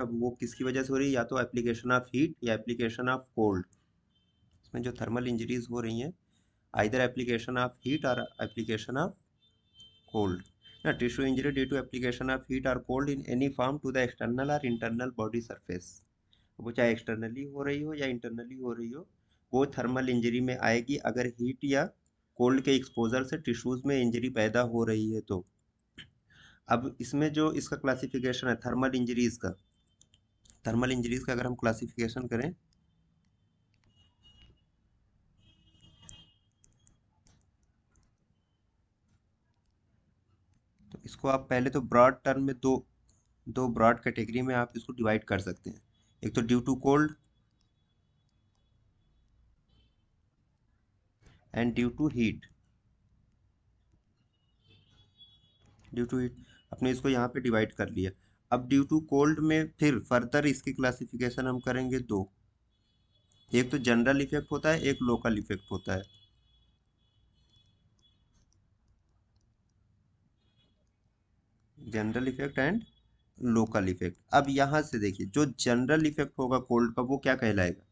अब वो किसकी वजह से हो रही है, या तो एप्लीकेशन ऑफ हीट या एप्लीकेशन ऑफ कोल्ड। इसमें जो थर्मल इंजरीज हो रही हैं, आइदर एप्लीकेशन ऑफ हीट और application of cold. Now, tissue injury due to application of heat or cold in any form to the external or internal body surface. वो चाहे externally हो रही हो या इंटरनली हो रही हो, वो थर्मल इंजरी में आएगी अगर हीट या कोल्ड के एक्सपोजर से टिश्यूज में इंजरी पैदा हो रही है तो। अब इसमें जो इसका क्लासिफिकेशन है थर्मल इंजरीज का अगर हम क्लासिफिकेशन करें तो इसको आप पहले तो ब्रॉड टर्म में दो दो ब्रॉड कैटेगरी में आप इसको डिवाइड कर सकते हैं। एक तो due to cold and due to heat. Due to heat अपने इसको यहाँ पे डिवाइड कर लिया। अब ड्यू टू कोल्ड में फिर फर्दर इसकी क्लासिफिकेशन हम करेंगे दो। एक तो जनरल इफेक्ट होता है, एक लोकल इफेक्ट होता है। General effect and local effect. अब यहाँ से देखिए जो जनरल इफेक्ट होगा कोल्ड का वो क्या कहलाएगा।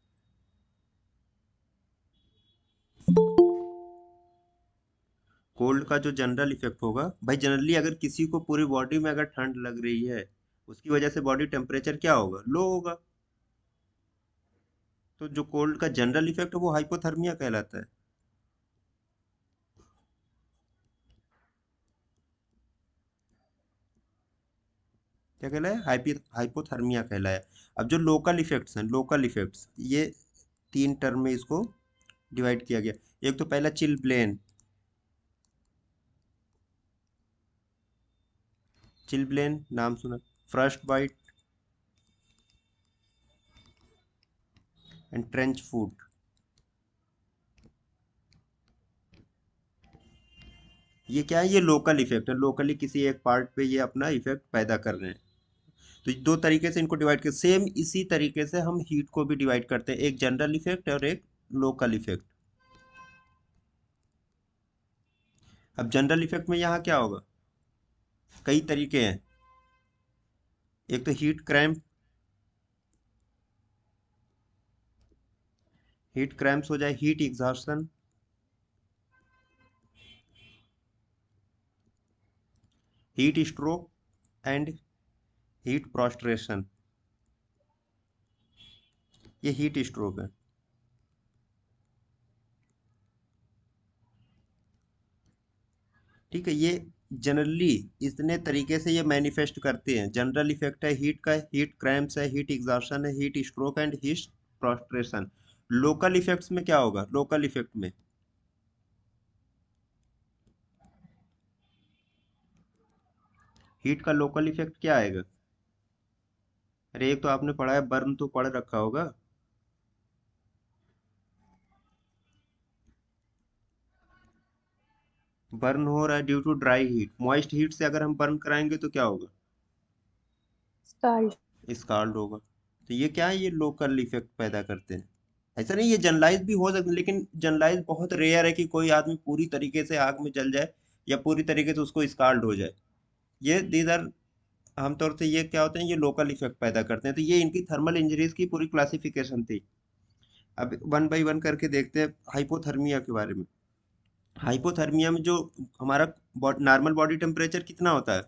कोल्ड का जो जनरल इफेक्ट होगा, भाई जनरली अगर किसी को पूरी बॉडी में अगर ठंड लग रही है, उसकी वजह से बॉडी टेम्परेचर क्या होगा, लो होगा। तो जो कोल्ड का जनरल इफेक्ट है वो हाइपोथर्मिया कहलाता है। क्या कहलाया, हाइपोथर्मिया कहलाया। अब जो लोकल इफेक्ट्स हैं, लोकल इफेक्ट्स ये तीन टर्म में इसको डिवाइड किया गया। एक तो पहला चिल ब्लेन। चिल ब्लेन नाम सुना। फ्रस्ट बाइट एंड ट्रेंच फूट। ये क्या है, ये लोकल इफेक्ट है, लोकली किसी एक पार्ट पे ये अपना इफेक्ट पैदा कर रहे हैं। तो दो तरीके से इनको डिवाइड कर, सेम इसी तरीके से हम हीट को भी डिवाइड करते हैं, एक जनरल इफेक्ट और एक लोकल इफेक्ट। अब जनरल इफेक्ट में यहाँ क्या होगा, कई तरीके हैं। एक तो हीट क्रैम्प, हीट क्रैम्प्स हो जाए, heat exhaustion, heat stroke and heat prostration. ये हीट स्ट्रोक है। ठीक है, ये जनरली इतने तरीके से ये मैनिफेस्ट करते हैं। जनरल इफेक्ट है हीट का, हीट क्रैम्प्स है, हीट एग्जॉशन है, heat stroke and heat prostration. Local effects में क्या होगा, लोकल इफेक्ट में हीट का लोकल इफेक्ट क्या आएगा। अरे एक तो आपने पढ़ा है, बर्न तो पढ़ रखा होगा। बर्न हो रहा है due to dry heat, moist heat से अगर हम बर्न कराएंगे तो क्या होगा, स्कार्ड। स्काल्ड होगा। तो ये क्या है, ये लोकल इफेक्ट पैदा करते हैं। ऐसा नहीं, ये जनरलाइज भी हो सकते, लेकिन जनरलाइज बहुत रेयर है कि कोई आदमी पूरी तरीके से आग में जल जाए या पूरी तरीके से उसको स्काल्ड हो जाए। ये दीज आर आमतौर से ये क्या होते हैं, ये लोकल इफेक्ट पैदा करते हैं। तो ये इनकी थर्मल इंजरीज की पूरी क्लासिफिकेशन थी। अब वन बाय वन करके देखते हैं हाइपोथर्मिया के बारे में। हाइपोथर्मिया में जो हमारा नॉर्मल बॉडी टेम्परेचर कितना होता है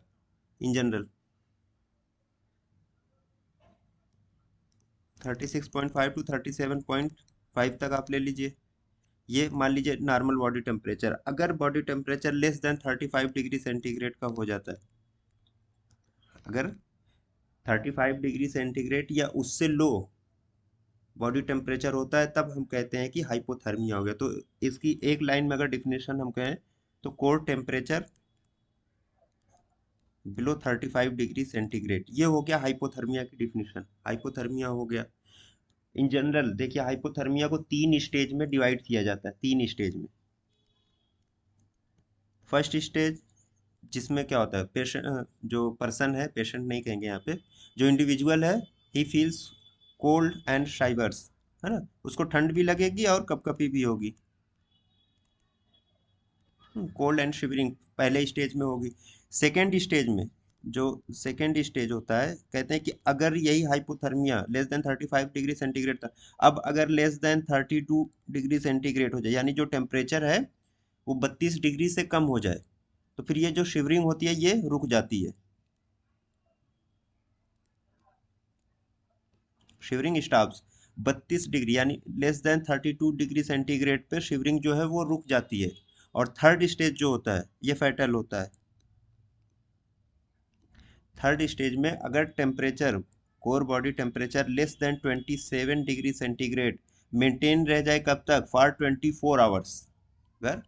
इन जनरल, 36.5 टू 37.5 तक आप ले लीजिए। ये मान लीजिए नॉर्मल बॉडी टेम्परेचर। अगर body temperature less than 35 degree centigrade का हो जाता है, अगर 35 डिग्री सेंटीग्रेड या उससे लो बॉडी टेम्परेचर होता है, तब हम कहते हैं कि हाइपोथर्मिया हो गया। तो इसकी एक लाइन में अगर डिफिनेशन हम कहें तो core temperature below 35 degree centigrade, ये हो गया हाइपोथर्मिया की डिफिनेशन। हाइपोथर्मिया हो गया। इन जनरल देखिए हाइपोथर्मिया को तीन स्टेज में डिवाइड किया जाता है, तीन स्टेज में। फर्स्ट स्टेज जिसमें क्या होता है, पेशेंट जो पर्सन है, पेशेंट नहीं कहेंगे यहाँ पे, जो इंडिविजुअल है, ही फील्स कोल्ड एंड शाइवर्स, है ना, उसको ठंड भी लगेगी और कपकपी भी होगी। कोल्ड एंड शिवरिंग पहले स्टेज में होगी। सेकेंड स्टेज में जो सेकेंड स्टेज होता है, कहते हैं कि अगर यही hypothermia less than 35 degree centigrade था, अब अगर लेस देन 32 डिग्री सेंटीग्रेड हो जाए, यानी जो टेम्परेचर है वो 32 डिग्री से कम हो जाए, तो फिर ये जो शिवरिंग होती है ये रुक जाती है, शिवरिंग स्टॉप्स। 32 डिग्री यानी लेस देन 32 डिग्री सेंटीग्रेड पे शिवरिंग जो है वो रुक जाती है। और थर्ड स्टेज जो होता है ये फैटल होता है। थर्ड स्टेज में अगर temperature, core body temperature less than 27 degree centigrade maintain रह जाए, कब तक? For 24 hours. अगर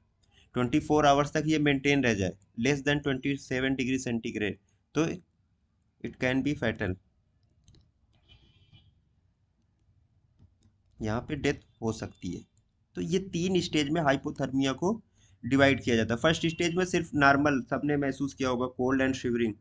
24 आवर्स तक ये मेंटेन रह जाए लेस देन 27 डिग्री सेंटीग्रेड, तो इट कैन बी फैटल, यहाँ पे डेथ हो सकती है। तो ये 3 स्टेज में हाइपोथर्मिया को डिवाइड किया जाता है। फर्स्ट स्टेज में सिर्फ नॉर्मल, सबने महसूस किया होगा, कोल्ड एंड शिवरिंग।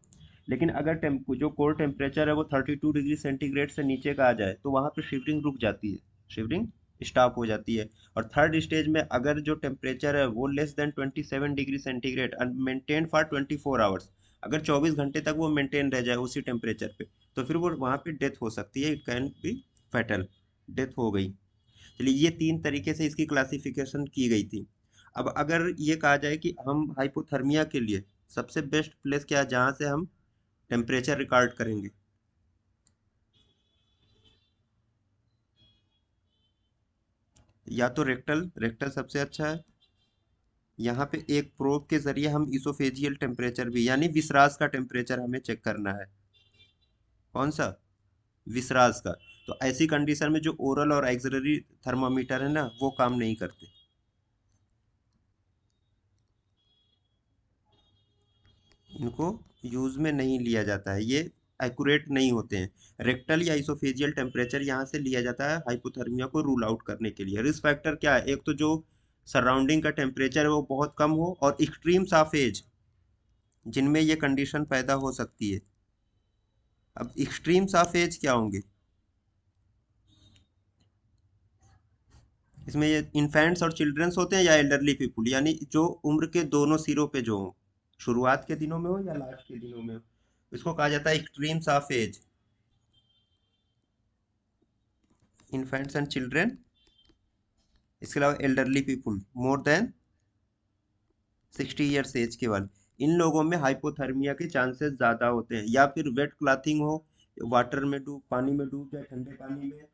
लेकिन अगर जो कोर टेम्परेचर है वो 32 डिग्री सेंटीग्रेड से नीचे का आ जाए तो वहाँ पे शिवरिंग रुक जाती है, शिवरिंग स्टॉप हो जाती है। और थर्ड स्टेज में अगर जो टेम्परेचर है वो less than 27 degree centigrade and maintain for 24 hours, अगर 24 घंटे तक वो मेंटेन रह जाए उसी टेम्परेचर पे, तो फिर वो वहाँ पे डेथ हो सकती है, it can be fatal, death हो गई। चलिए, ये 3 तरीके से इसकी क्लासिफिकेशन की गई थी। अब अगर ये कहा जाए कि हम हाइपोथर्मिया के लिए सबसे बेस्ट प्लेस क्या है जहाँ से हम टेम्परेचर रिकॉर्ड करेंगे, या तो रेक्टल, रेक्टल सबसे अच्छा है। यहाँ पे एक प्रोब के जरिए हम इसोफेजियल टेम्परेचर भी, यानी विसरास का टेम्परेचर हमें चेक करना है। कौन सा? विसरास का। तो ऐसी कंडीशन में जो ओरल और एक्सिलरी थर्मामीटर है ना वो काम नहीं करते, इनको यूज में नहीं लिया जाता है, ये एक्यूरेट नहीं होते हैं। रेक्टल या इसोफेजियल टेम्परेचर यहाँ से लिया जाता है हाइपोथर्मिया को रूल आउट करने के लिए। रिस्क फैक्टर क्या है? एक तो जो सराउंडिंग का टेम्परेचर है वो बहुत कम हो, और एक्सट्रीम्स ऑफ एज जिनमें ये कंडीशन पैदा हो सकती है। अब एक्सट्रीम्स ऑफ एज क्या होंगे? इसमें ये इन्फेंट्स और चिल्ड्रंस होते हैं या एल्डरली पीपुल, यानी जो उम्र के दोनों सिरों पे जो हो, शुरुआत के दिनों में हो या लास्ट के दिनों में हो, इसको कहा जाता है extremes of age. Infants and children, इसके अलावा elderly people more than 60 years age के बाद, इन लोगों में हाइपोथर्मिया के चांसेस ज़्यादा होते हैं। या फिर वेट क्लॉथिंग हो, वाटर में डूब, पानी में डूब जाए, ठंडे पानी में,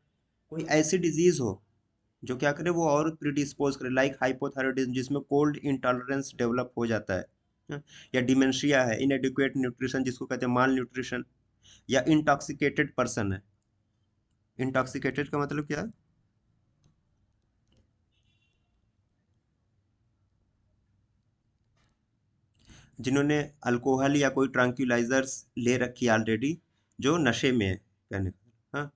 कोई ऐसी डिजीज हो जो क्या करे, वो और प्रिडिस्पोज करे, लाइक हाइपोथायरॉयडिज्म जिसमें कोल्ड इंटॉलरेंस डेवलप हो जाता है। हाँ, या डिमेंशिया है, इनएडिक्वेट न्यूट्रिशन जिसको कहते हैं माल न्यूट्रिशन, या इंटॉक्सिकेटेड पर्सन है। इंटॉक्सिकेटेड का मतलब क्या है? जिन्होंने अल्कोहल या कोई ट्रैंक्विलाइजर्स ले रखी है ऑलरेडी, जो नशे में है, कहने का। हाँ।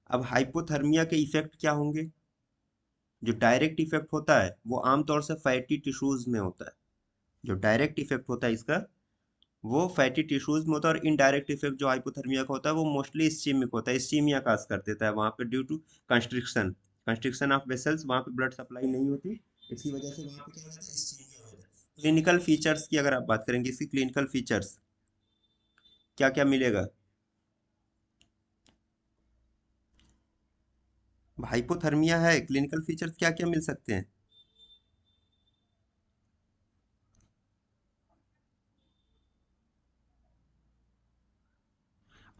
अब हाइपोथर्मिया के इफेक्ट क्या होंगे? जो डायरेक्ट इफेक्ट होता है वो आमतौर से फैटी टिश्यूज में होता है। जो डायरेक्ट इफेक्ट होता है इसका वो फैटी टिश्यूज में होता है, और इनडायरेक्ट इफेक्ट जो हाइपोथर्मिया का होता है वो मोस्टली इस्चीमिक होता है, इस्चीमिया काज कर देता है वहाँ पे, due to constriction, constriction of vessels, वहाँ पे ब्लड सप्लाई नहीं होती, इसकी वजह से वहाँ पे क्या हो जाता है, इस्चीमिया हो जाता है। क्लिनिकल फीचर्स की अगर आप बात करेंगे, इसकी क्लिनिकल फीचर्स क्या क्या मिलेगा? हाइपोथर्मिया है, क्लिनिकल फीचर्स क्या क्या मिल सकते हैं?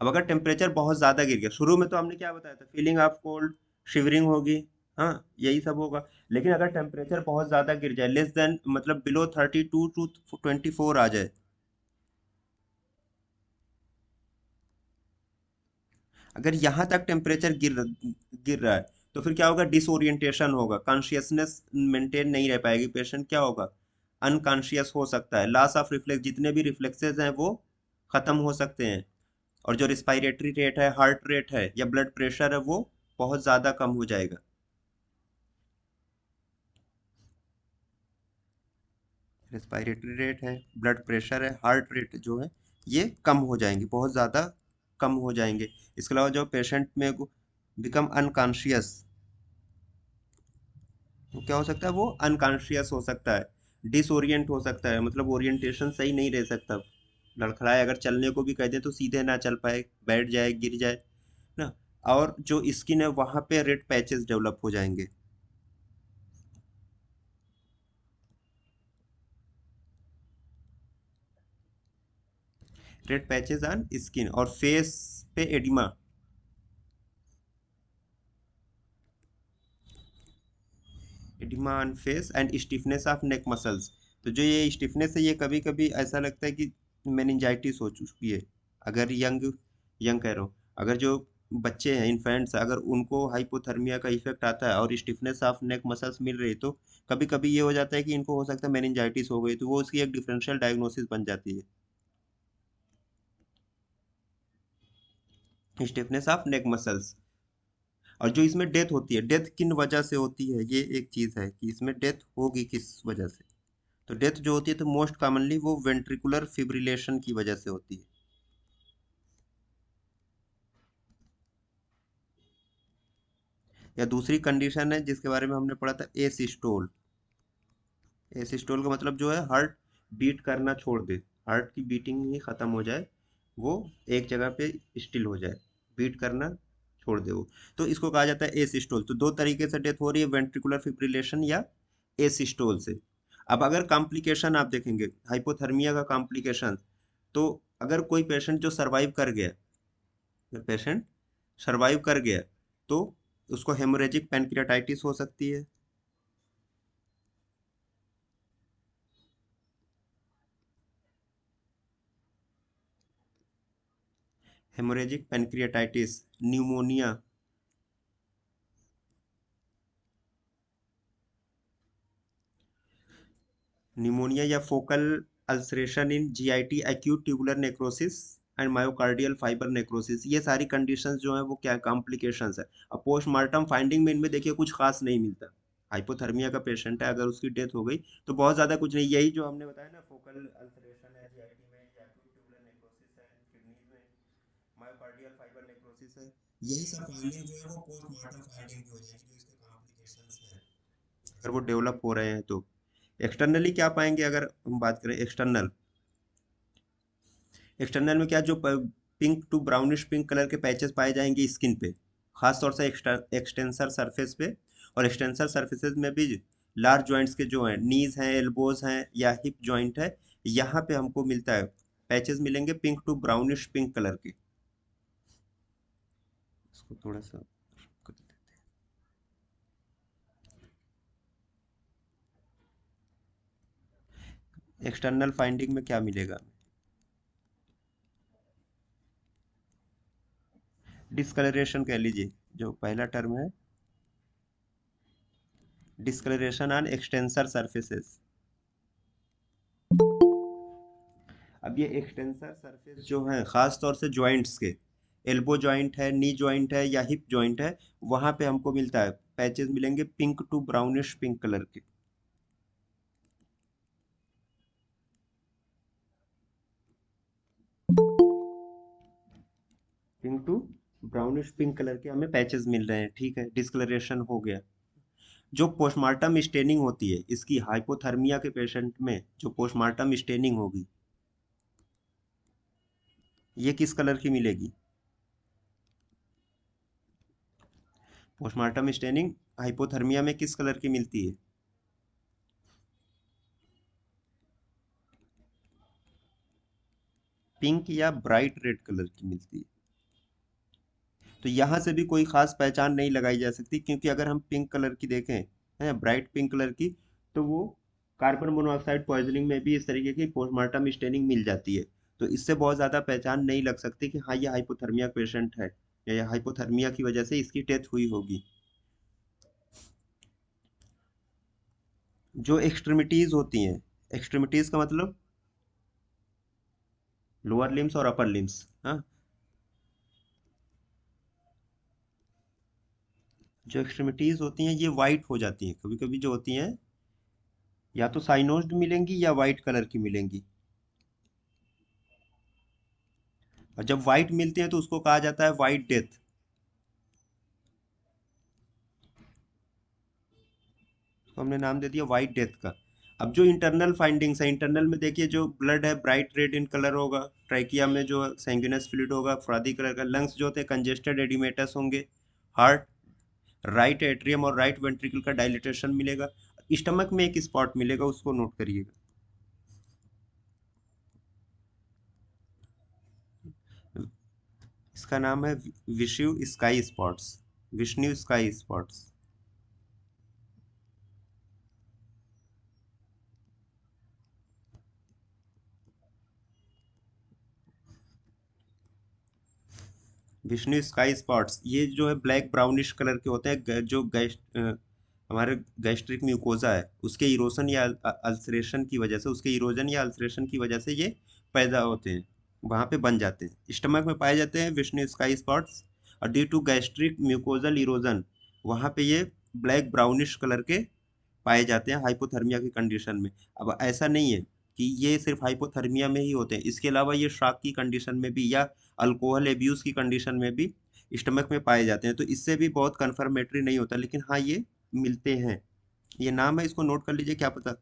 अब अगर टेम्परेचर बहुत ज़्यादा गिर गया, शुरू में तो हमने क्या बताया था, फीलिंग ऑफ कोल्ड, शिवरिंग होगी, हाँ यही सब होगा। लेकिन अगर टेम्परेचर बहुत ज़्यादा गिर जाए, लेस देन मतलब बिलो 32 to 24 आ जाए, अगर यहाँ तक टेम्परेचर गिर रहा है, तो फिर क्या होगा, डिसोरिएंटेशन होगा, कॉन्शियसनेस मेंटेन नहीं रह पाएगी, पेशेंट क्या होगा, अनकॉन्शियस हो सकता है, लॉस ऑफ रिफ्लेक्स, जितने भी रिफ्लेक्सेस हैं वो खत्म हो सकते हैं। और जो रिस्पायरेटरी रेट है, हार्ट रेट है या ब्लड प्रेशर है वो बहुत ज़्यादा कम हो जाएगा। रिस्पायरेटरी रेट है, ब्लड प्रेशर है, हार्ट रेट जो है ये कम हो जाएंगे, बहुत ज़्यादा कम हो जाएंगे। इसके अलावा जो पेशेंट में बिकम अनकॉन्शियस, तो क्या हो सकता है, वो अनकॉन्शियस हो सकता है, डिसोरिएंट हो सकता है, मतलब ओरिएंटेशन सही नहीं रह सकता। लड़खड़ाए, अगर चलने को भी कह दे तो सीधे ना चल पाए, बैठ जाए, गिर जाए ना। और जो स्किन है वहां पे रेड पैचेस डेवलप हो जाएंगे। रेड पैचेस ऑन स्किन, और फेस पे oedema. Oedema on face and stiffness of neck muscles. तो जो ये स्टिफनेस है, ये कभी कभी ऐसा लगता है कि मेनिंजाइटिस हो चुकी है। अगर यंग यंग कह रहा हूँ, अगर जो बच्चे हैं, इन्फेंट्स, अगर उनको हाइपोथर्मिया का इफेक्ट आता है और स्टिफनेस ऑफ नेक मसल्स मिल रही है, तो कभी कभी ये हो जाता है कि इनको हो सकता है मेनिंजाइटिस हो गई, तो वो उसकी एक डिफरेंशियल डायग्नोसिस बन जाती है, स्टिफनेस ऑफ नेक मसल्स। और जो इसमें डेथ होती है, डेथ किन वजह से होती है, ये एक चीज है कि इसमें डेथ होगी किस वजह से। तो डेथ जो होती है, तो मोस्ट कॉमनली वो वेंट्रिकुलर फिब्रिलेशन की वजह से होती है। या दूसरी कंडीशन है जिसके बारे में हमने पढ़ा था, एसिस्टोल। एसिस्टोल का मतलब जो है हार्ट बीट करना छोड़ दे, हार्ट की बीटिंग ही खत्म हो जाए, वो एक जगह पे स्टिल हो जाए, बीट करना छोड़ दे वो। तो इसको कहा जाता है एसिस्टोल। तो दो तरीके से डेथ हो रही है, वेंट्रिकुलर फिब्रिलेशन या एसिस्टोल से। अब अगर कॉम्प्लिकेशन आप देखेंगे हाइपोथर्मिया का कॉम्प्लिकेशन, तो अगर कोई पेशेंट जो सर्वाइव कर गया, पेशेंट सर्वाइव कर गया, तो उसको हेमोरेजिक पैनक्रियाटाइटिस हो सकती है। हेमोरेजिक पैनक्रियाटाइटिस, न्यूमोनिया, न्यूमोनिया या focal ulceration in GIT, acute tubular necrosis and myocardial fibre necrosis, ये सारी कंडीशंस जो है वो क्या कॉम्प्लिकेशंस है। अब पोस्टमार्टम फाइंडिंग में इनमें देखिए कुछ खास नहीं मिलता। हाइपोथर्मिया का पेशेंट है, अगर उसकी डेथ हो गई तो बहुत ज्यादा कुछ नहीं, यही जो हमने बताया ना, फोकल अल्सरेशन है जीआईटी में, या एक्यूट ट्यूबुलर नेक्रोसिस है किडनीज में, मायोकार्डियल फाइबर नेक्रोसिस है, यही सब फाइंडिंग जो है वो पोस्टमार्टम फाइंडिंग की हो जाएगी, जो इसके कॉम्प्लिकेशंस हैं अगर वो डेवलप हो रहे हैं तो। एक्सटर्नली क्या पाएंगे, अगर हम बात करें एक्सटर्नल, एक्सटर्नल में क्या, जो pink to brownish pink colour के पैचेस पाए जाएंगे स्किन पे, खासतौर से एक्सटेंसर सरफेस पे। और एक्सटेंसर सरफेसेस में भी लार्ज जॉइंट्स के जो हैं, नीज हैं, एल्बोज हैं, या हिप जॉइंट है, यहाँ पे हमको मिलता है, पैचेस मिलेंगे pink to brownish pink colour के। इसको थोड़ा सा कर देते हैं। एक्सटर्नल फाइंडिंग में क्या मिलेगा, डिस्कलरेशन कह लीजिए, जो पहला टर्म है, डिस्कलरेशन ऑन एक्सटेंसर सरफेसेस। अब ये एक्सटेंसर सरफेस जो है खास तौर से जॉइंट्स के, एल्बो जॉइंट है, नी जॉइंट है, या हिप जॉइंट है, वहां पे हमको मिलता है, पैचेस मिलेंगे pink to brownish pink colour के। Pink to brownish pink colour के हमें पैचेस मिल रहे हैं, ठीक है, डिस्कलरेशन हो गया। जो पोस्टमार्टम स्टेनिंग होती है इसकी, हाइपोथर्मिया के पेशेंट में जो पोस्टमार्टम स्टेनिंग होगी, ये किस कलर की मिलेगी, पोस्टमार्टम स्टेनिंग हाइपोथर्मिया में किस कलर की मिलती है, पिंक या ब्राइट रेड कलर की मिलती है। तो यहाँ से भी कोई खास पहचान नहीं लगाई जा सकती, क्योंकि अगर हम पिंक कलर की देखें, है ब्राइट पिंक कलर की, तो वो कार्बन मोनोऑक्साइड पॉइजनिंग में भी इस तरीके की पोस्टमार्टम स्टेनिंग मिल जाती है। तो इससे बहुत ज़्यादा पहचान नहीं लग सकती कि हाँ ये हाइपोथर्मिया पेशेंट है, या हाइपोथर्मिया की वजह से इसकी डेथ हुई होगी। जो एक्सट्रीमिटीज होती हैं, एक्सट्रीमिटीज का मतलब लोअर लिम्स और अपर लिम्स, हाँ, जो एक्सट्रीमिटीज होती हैं ये वाइट हो जाती हैं, कभी कभी जो होती हैं या तो साइनोज्ड मिलेंगी या वाइट कलर की मिलेंगी। और जब व्हाइट मिलती है तो उसको कहा जाता है व्हाइट डेथ। तो हमने नाम दे दिया व्हाइट डेथ का। अब जो इंटरनल फाइंडिंग्स है, इंटरनल में देखिए जो ब्लड है ब्राइट रेड इन कलर होगा, ट्रैकिया में जो सैंग्यूनस फ्लूइड होगा फ्रॉदी कलर का, लंग्स जो होते हैं कंजेस्टेड एडिमेटस होंगे, हार्ट, राइट एट्रियम और राइट वेंट्रिकल का डायलिटेशन मिलेगा, स्टमक में एक स्पॉट मिलेगा, उसको नोट करिएगा। इसका नाम है Vishnu sky spots, Vishnu sky spots. Vishnu sky spots ये जो है ब्लैक ब्राउनिश कलर के होते हैं, जो हमारे गैस्ट्रिक म्यूकोजा है उसके इरोशन या अल्सरेशन की वजह से, उसके इरोजन या अल्सरेशन की वजह से ये पैदा होते हैं, वहाँ पे बन जाते हैं, स्टमक में पाए जाते हैं विष्णु स्काई स्पॉट्स। और due to gastric mucosal erosion वहाँ पे ये ब्लैक ब्राउनिश कलर के पाए जाते हैं हाइपोथर्मिया की कंडीशन में। अब ऐसा नहीं है कि ये सिर्फ हाइपोथर्मिया में ही होते हैं, इसके अलावा ये शॉक की कंडीशन में भी या अल्कोहल एब्यूज की कंडीशन में भी स्टमक में पाए जाते हैं, तो इससे भी बहुत कंफर्मेटरी नहीं होता, लेकिन हाँ ये मिलते हैं। ये नाम है, इसको नोट कर लीजिए, क्या पता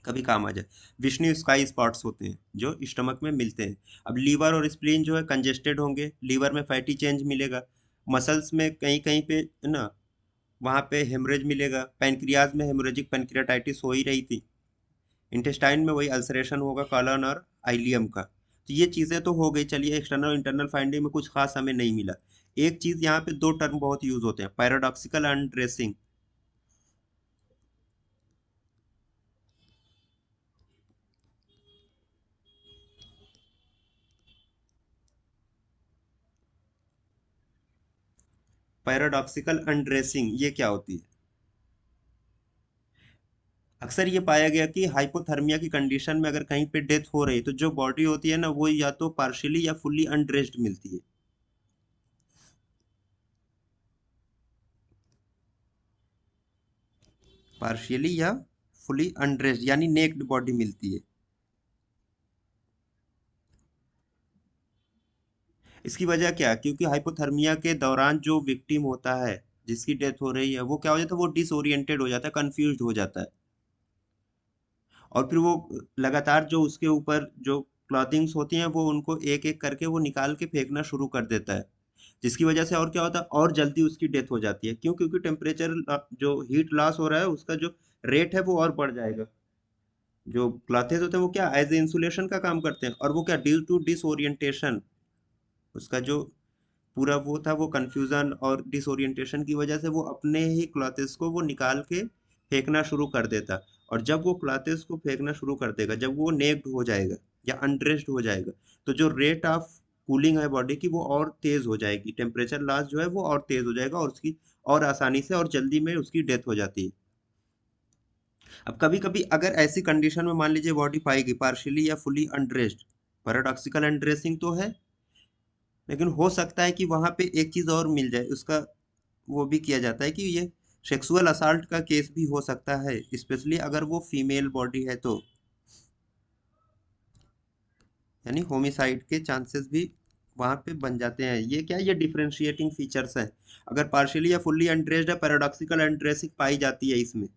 कभी काम आ जाए। विष्णु स्काई स्पॉट्स होते हैं जो स्टमक में मिलते हैं। अब लीवर और स्प्लीन जो है कंजेस्टेड होंगे, लीवर में फैटी चेंज मिलेगा, मसल्स में कहीं कहीं पे है ना वहाँ पे हेमरेज मिलेगा, पैनक्रियाज में हेमोरेजिक पैनक्रियाटाइटिस हो ही रही थी, इंटेस्टाइन में वही अल्सरेशन होगा कॉलन और आइलियम का। तो ये चीज़ें तो हो गई, चलिए एक्सटर्नल इंटरनल फाइंडिंग में कुछ खास हमें नहीं मिला। एक चीज़ यहाँ पे दो टर्म बहुत यूज होते हैं, पैराडॉक्सिकल अनड्रेसिंग। पैराडॉक्सिकल अनड्रेसिंग ये क्या होती है? अक्सर ये पाया गया कि हाइपोथर्मिया की कंडीशन में अगर कहीं पे डेथ हो रही है तो जो बॉडी होती है ना वो या तो पार्शियली या फुल्ली अनड्रेस्ड मिलती है। पार्शियली या फुली अनड्रेस्ड यानी नेक्ड बॉडी मिलती है। इसकी वजह क्या? क्योंकि हाइपोथर्मिया के दौरान जो विक्टिम होता है, जिसकी डेथ हो रही है, वो क्या हो जाता है, वो डिसोरिएंटेड हो जाता है, कंफ्यूज्ड हो जाता है, और फिर वो लगातार जो उसके ऊपर जो क्लॉथिंग्स होती हैं वो उनको एक एक करके वो निकाल के फेंकना शुरू कर देता है, जिसकी वजह से और क्या होता है, और जल्दी उसकी डेथ हो जाती है। क्यों? क्योंकि टेम्परेचर जो हीट लॉस हो रहा है उसका जो रेट है वो और बढ़ जाएगा। जो क्लॉथेज होते हैं वो क्या एज ए इंसुलेशन का काम करते हैं, और वो क्या ड्यू टू डिसोरिएंटेशन, उसका जो पूरा वो था वो कंफ्यूजन और डिसोरिएंटेशन की वजह से वो अपने ही क्लॉथेस को वो निकाल के फेंकना शुरू कर देता। और जब वो क्लॉथेस को फेंकना शुरू कर देगा, जब वो नेक्ड हो जाएगा या अनड्रेस्ड हो जाएगा, तो जो रेट ऑफ कूलिंग है बॉडी की वो और तेज हो जाएगी, टेम्परेचर लॉस जो है वो और तेज हो जाएगा, और उसकी और आसानी से और जल्दी में उसकी डेथ हो जाती है। अब कभी कभी अगर ऐसी कंडीशन में मान लीजिए बॉडी पाएगी पार्शियली या फुली अनड्रेस्ड, पैराडॉक्सिकल अनड्रेसिंग तो है, लेकिन हो सकता है कि वहां पे एक चीज और मिल जाए उसका, वो भी किया जाता है कि ये सेक्सुअल असाल्ट का केस भी हो सकता है, स्पेशली अगर वो फीमेल बॉडी है तो, यानी होमिसाइड के चांसेस भी वहां पे बन जाते हैं। ये क्या, ये डिफरेंशिएटिंग फीचर्स हैं। अगर पार्शियली या फुल्ली अनड्रेस्ड है, पैराडॉक्सिकल अनड्रेसिंग पाई जाती है इसमें,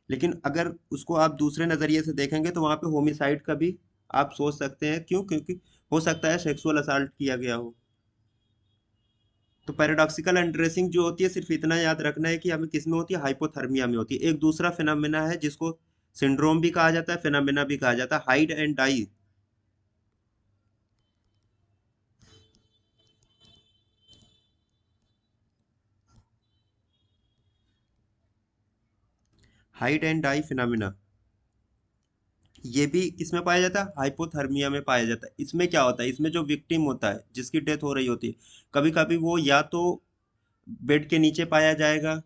लेकिन अगर उसको आप दूसरे नजरिए से देखेंगे तो वहां पे होमिसाइड का भी आप सोच सकते हैं। क्यों? क्योंकि हो सकता है सेक्सुअल असाल्ट किया गया हो। तो पैराडॉक्सिकल अनड्रेसिंग जो होती है, सिर्फ इतना याद रखना है कि हमें किस में होती है, हाइपोथर्मिया में होती है। एक दूसरा फिनोमेना है जिसको सिंड्रोम भी कहा जाता है, फिनोमेना भी कहा जाता है, hide and die. Hide and die phenomena ये भी किसमें पाया जाता है, हाइपोथर्मिया में पाया जाता है। इसमें क्या होता है, इसमें जो विक्टिम होता है जिसकी डेथ हो रही होती है, कभी कभी वो या तो बेड के नीचे पाया जाएगा,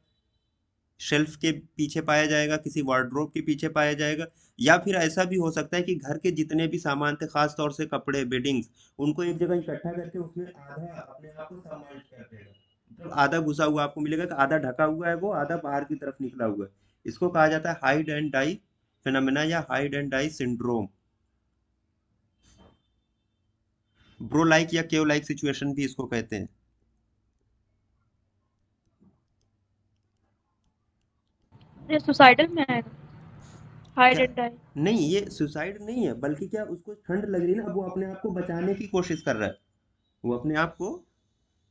शेल्फ के पीछे पाया जाएगा, किसी वार्डरोब के पीछे पाया जाएगा, या फिर ऐसा भी हो सकता है कि घर के जितने भी सामान थे, खास तौर से कपड़े, बेडिंग्स, उनको एक जगह इकट्ठा करके उसमें आधा अपने आप को सबमर्ज कर देगा, मतलब आधा घुसा हुआ आपको मिलेगा कि आधा ढका हुआ है वो, आधा बाहर की तरफ निकला हुआ है। इसको कहा जाता है हाइड एंड डाई फिनोमेना या hide and die syndrome. Burrow like या केव लाइक सिचुएशन भी इसको कहते हैं। ये सुसाइडल में आएगा। हाइड क्या? And die. नहीं, ये सुसाइड नहीं है, बल्कि क्या, उसको ठंड लग रही है ना, अब वो अपने आप को बचाने की कोशिश कर रहा है। वो अपने आप को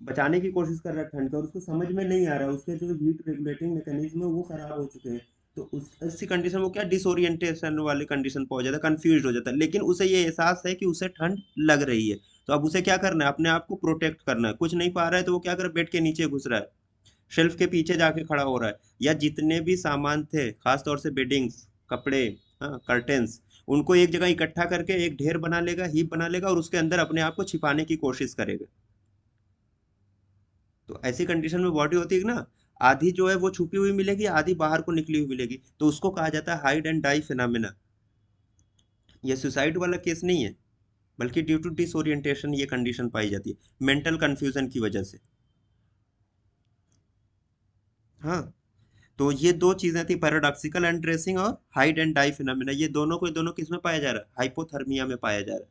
बचाने की कोशिश कर रहा है ठंड का, और उसको समझ में नहीं आ रहा, उसके जो हीट रेगुलेटिंग मैकेनिज्म है वो खराब हो चुके हैं। तो उस ऐसी कंडीशन वो क्या, डिसोरिएंटेशन वाली कंडीशन पहुंच जाता है, कंफ्यूज हो जाता है, लेकिन उसे ये एहसास है कि उसे ठंड लग रही है। तो अब उसे क्या करना है, अपने आप को प्रोटेक्ट करना है। कुछ नहीं पा रहा है तो वो क्या कर, बेड के नीचे घुस रहा है, शेल्फ के पीछे जाके खड़ा हो रहा है, या जितने भी सामान थे, खास तौर से बेडिंग्स, कपड़े, हाँ, कर्टेन्स, उनको एक जगह इकट्ठा करके एक ढेर बना लेगा, हीप बना लेगा, और उसके अंदर अपने आप को छिपाने की कोशिश करेगा। तो ऐसी कंडीशन में बॉडी होती है कि ना, आधी जो है वो छुपी हुई मिलेगी, आधी बाहर को निकली हुई मिलेगी, तो उसको कहा जाता है हाइड एंड डाई फिनोमेना। ये सुसाइड वाला केस नहीं है, बल्कि ड्यू टू डिसोरिएंटेशन ये कंडीशन पाई जाती है, मेंटल कंफ्यूजन की वजह से। हाँ, तो ये दो चीजें थी, पैराडॉक्सिकल अनड्रेसिंग और हाइड एंड डाई फिनोमेना। ये दोनों को, दोनों किस में पाया जा रहा है, हाइपोथर्मिया में पाया जा रहा है,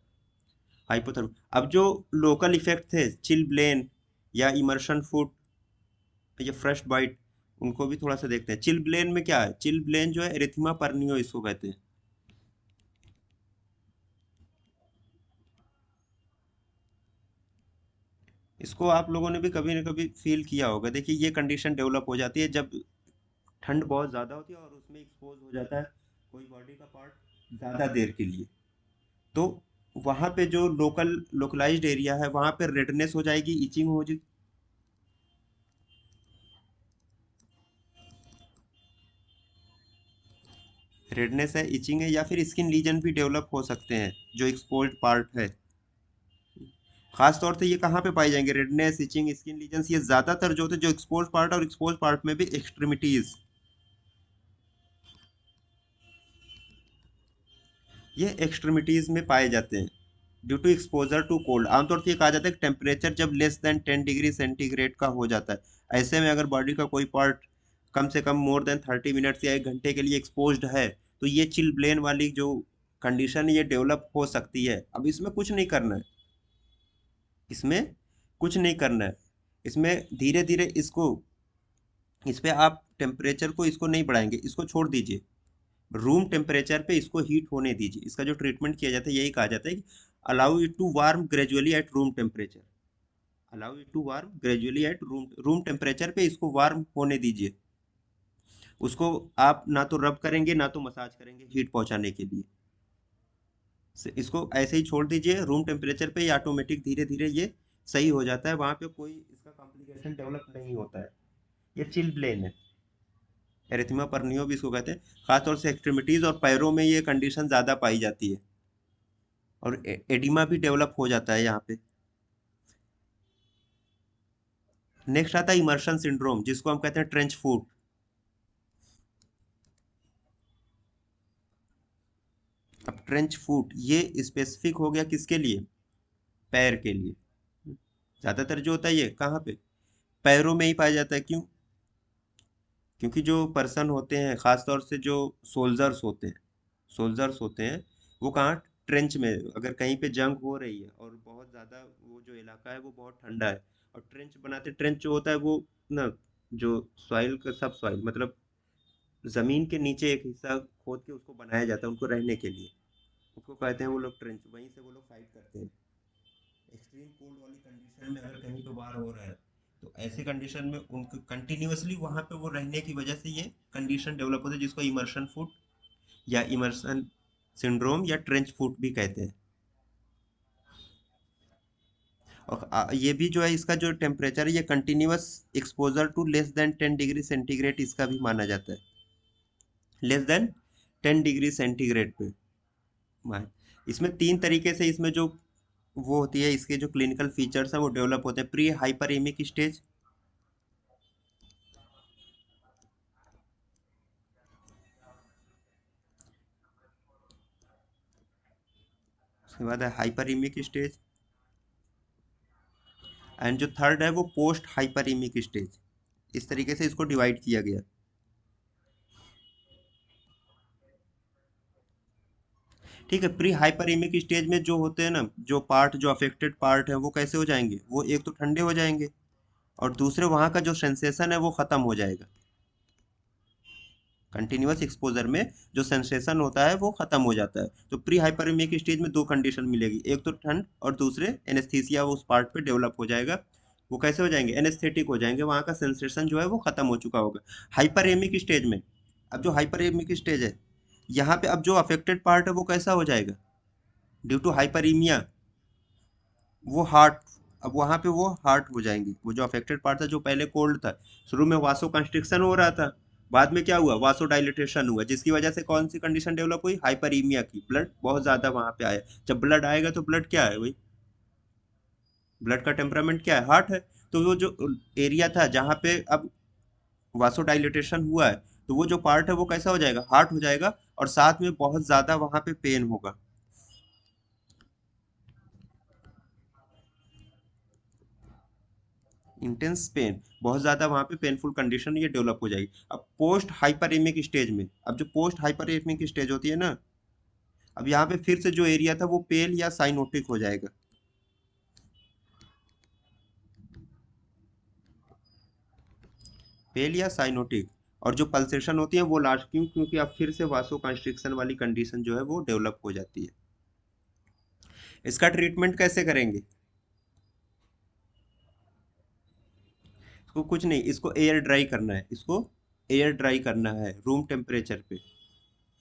हाइपोथर्मिया। अब जो लोकल इफेक्ट थे, चिल ब्लेन या इमर्शन फूड या फ्रेश बाइट, उनको भी थोड़ा सा देखते हैं। चिल ब्लेन में क्या है, चिल ब्लेन जो है एरिथमा परनियो इसको कहते हैं। इसको आप लोगों ने भी कभी ना कभी फील किया होगा। देखिए, ये कंडीशन डेवलप हो जाती है जब ठंड बहुत ज़्यादा होती है और उसमें एक्सपोज हो जाता है कोई बॉडी का पार्ट ज़्यादा देर के लिए। तो वहाँ पे जो लोकलाइज्ड एरिया है, वहाँ पे रेडनेस हो जाएगी, इचिंग हो जाएगी। रेडनेस है, इचिंग है, या फिर स्किन लीजन भी डेवलप हो सकते हैं जो एक्सपोज्ड पार्ट है। खास तौर से ये कहाँ पे पाए जाएंगे, रेडनेस, इचिंग, स्किन लीजन्स, ये ज्यादातर जो होते हैं जो एक्सपोज पार्ट, और एक्सपोज पार्ट में भी एक्सट्रीमिटीज, ये एक्सट्रीमिटीज में पाए जाते हैं due to exposure to cold. आमतौर से ये कहा जाता है कि टेम्परेचर जब लेस देन 10 डिग्री सेंटीग्रेड का हो जाता है, ऐसे में अगर बॉडी का कोई पार्ट कम से कम मोर देन 30 मिनट्स या 1 घंटे के लिए एक्सपोज्ड है, तो ये चिल ब्लेन वाली जो कंडीशन ये डेवलप हो सकती है। अब इसमें कुछ नहीं करना है, इसमें कुछ नहीं करना है, इसमें धीरे धीरे इसको, इस पे आप टेम्परेचर को इसको नहीं बढ़ाएंगे, इसको छोड़ दीजिए, रूम टेम्परेचर पे इसको हीट होने दीजिए। इसका जो ट्रीटमेंट किया जाता है यही कहा जाता है कि allow it to warm gradually at room temperature, allow it to warm gradually at room temperature पे इसको वार्म होने दीजिए। उसको आप ना तो रब करेंगे ना तो मसाज करेंगे हीट पहुंचाने के लिए, इसको ऐसे ही छोड़ दीजिए रूम टेम्परेचर पे, ये ऑटोमेटिक धीरे धीरे ये सही हो जाता है, वहां पे कोई इसका कॉम्प्लिकेशन डेवलप नहीं होता है। ये चिल ब्लेन है, एरिथमा परनियो भी इसको कहते हैं। खासतौर से एक्सट्रीमिटीज और पैरों में ये कंडीशन ज्यादा पाई जाती है, और एडिमा भी डेवलप हो जाता है यहाँ पे। नेक्स्ट आता है इमर्शन सिंड्रोम, जिसको हम कहते हैं ट्रेंच फूट। अब ट्रेंच फूट ये स्पेसिफिक हो गया किसके लिए, पैर के लिए। ज्यादातर जो होता है ये कहाँ पे, पैरों में ही पाया जाता है। क्यों? क्योंकि जो पर्सन होते हैं, खास तौर से जो सोल्जर्स होते हैं, सोल्जर्स होते हैं, वो कहाँ, ट्रेंच में, अगर कहीं पे जंग हो रही है और बहुत ज़्यादा वो जो इलाका है वो बहुत ठंडा है, और ट्रेंच बनाते, ट्रेंच जो होता है वो ना, जो सॉइल का, सब सॉइल मतलब ज़मीन के नीचे एक हिस्सा खोद के उसको बनाया जाता है उनको रहने के लिए, उसको कहते हैं वो लोग ट्रेंच, वहीं से वो लोग फाइट करते हैं। एक्सट्रीम कोल्ड वाली कंडीशन में अगर कहीं पे वार हो रहा है, तो ऐसे कंडीशन में उनको कंटिन्यूअसली वहां पे वो रहने की वजह से ये कंडीशन डेवलप होती है, जिसको इमर्शन फूट या इमर्सन सिंड्रोम या ट्रेंच फूट भी कहते हैं। और ये भी जो है, इसका जो टेम्परेचर है ये continuous exposure to less than 10 degree centigrade इसका भी माना जाता है, लेस देन 10 डिग्री सेंटीग्रेड पे। इसमें तीन तरीके से, इसमें जो वो होती है, इसके जो क्लिनिकल फीचर्स हैं वो डेवलप होते हैं। प्री हाइपरएमिक स्टेज, उसके बाद है हाइपरइमिक स्टेज, एंड जो थर्ड है वो पोस्ट हाइपरइमिक स्टेज। इस तरीके से इसको डिवाइड किया गया। ठीक है, प्री हाइपरइमिक स्टेज में जो होते हैं ना, जो पार्ट, जो अफेक्टेड पार्ट है वो कैसे हो जाएंगे, वो एक तो ठंडे हो जाएंगे, और दूसरे वहाँ का जो सेंसेशन है वो खत्म हो जाएगा, कंटिन्यूअस एक्सपोजर में जो सेंसेशन होता है वो खत्म हो जाता है। तो प्री हाइपरमीमिया की स्टेज में दो कंडीशन मिलेगी, एक तो ठंड और दूसरे एनेस्थीसिया उस पार्ट पे डेवलप हो जाएगा। वो कैसे हो जाएंगे? एनेस्थेटिक हो जाएंगे, वहाँ का सेंसेशन जो है वो खत्म हो चुका होगा। हाइपरेमिक स्टेज में, अब जो हाइपरेमिक स्टेज है, यहाँ पे अब जो अफेक्टेड पार्ट है वो कैसा हो जाएगा? ड्यू टू हाइपरीमिया वो हार्ट, अब वहाँ पे वो हार्ट हो जाएंगी। वो जो अफेक्टेड पार्ट था जो पहले कोल्ड था, शुरू में वासो कंस्ट्रिक्शन हो रहा था, बाद में क्या हुआ? वासो डायलिटेशन हुआ, जिसकी वजह से कौन सी कंडीशन डेवलप हुई? हाइपरीमिया की। ब्लड बहुत ज्यादा वहां पे आया। जब ब्लड आएगा तो ब्लड क्या है? वही ब्लड का टेम्परामेंट क्या है? हार्ट है। तो वो जो एरिया था जहाँ पे अब वासो डायलिटेशन हुआ है, तो वो जो पार्ट है वो कैसा हो जाएगा? हार्ट हो जाएगा, और साथ में बहुत ज्यादा वहां पे पेन होगा। इंटेंस पेन, बहुत ज़्यादा वहाँ पे पेनफुल कंडीशन ये डेवलप हो जाएगी। अब पोस्ट हाइपरेमिक स्टेज में, अब जो पोस्ट हाइपरेमिक स्टेज होती है ना, अब यहाँ पे फिर से जो एरिया था वो पेल या साइनोटिक हो जाएगा। पेल या साइनोटिक, और जो पल्सेशन होती है वो लास्ट, क्योंकि अब फिर से वासो कंस्ट्रिक्शन वाली कंडीशन जो है वो डेवलप हो जाती है। इसका ट्रीटमेंट कैसे करेंगे? इसको कुछ नहीं, इसको एयर ड्राई करना है, इसको एयर ड्राई करना है रूम टेम्परेचर पे।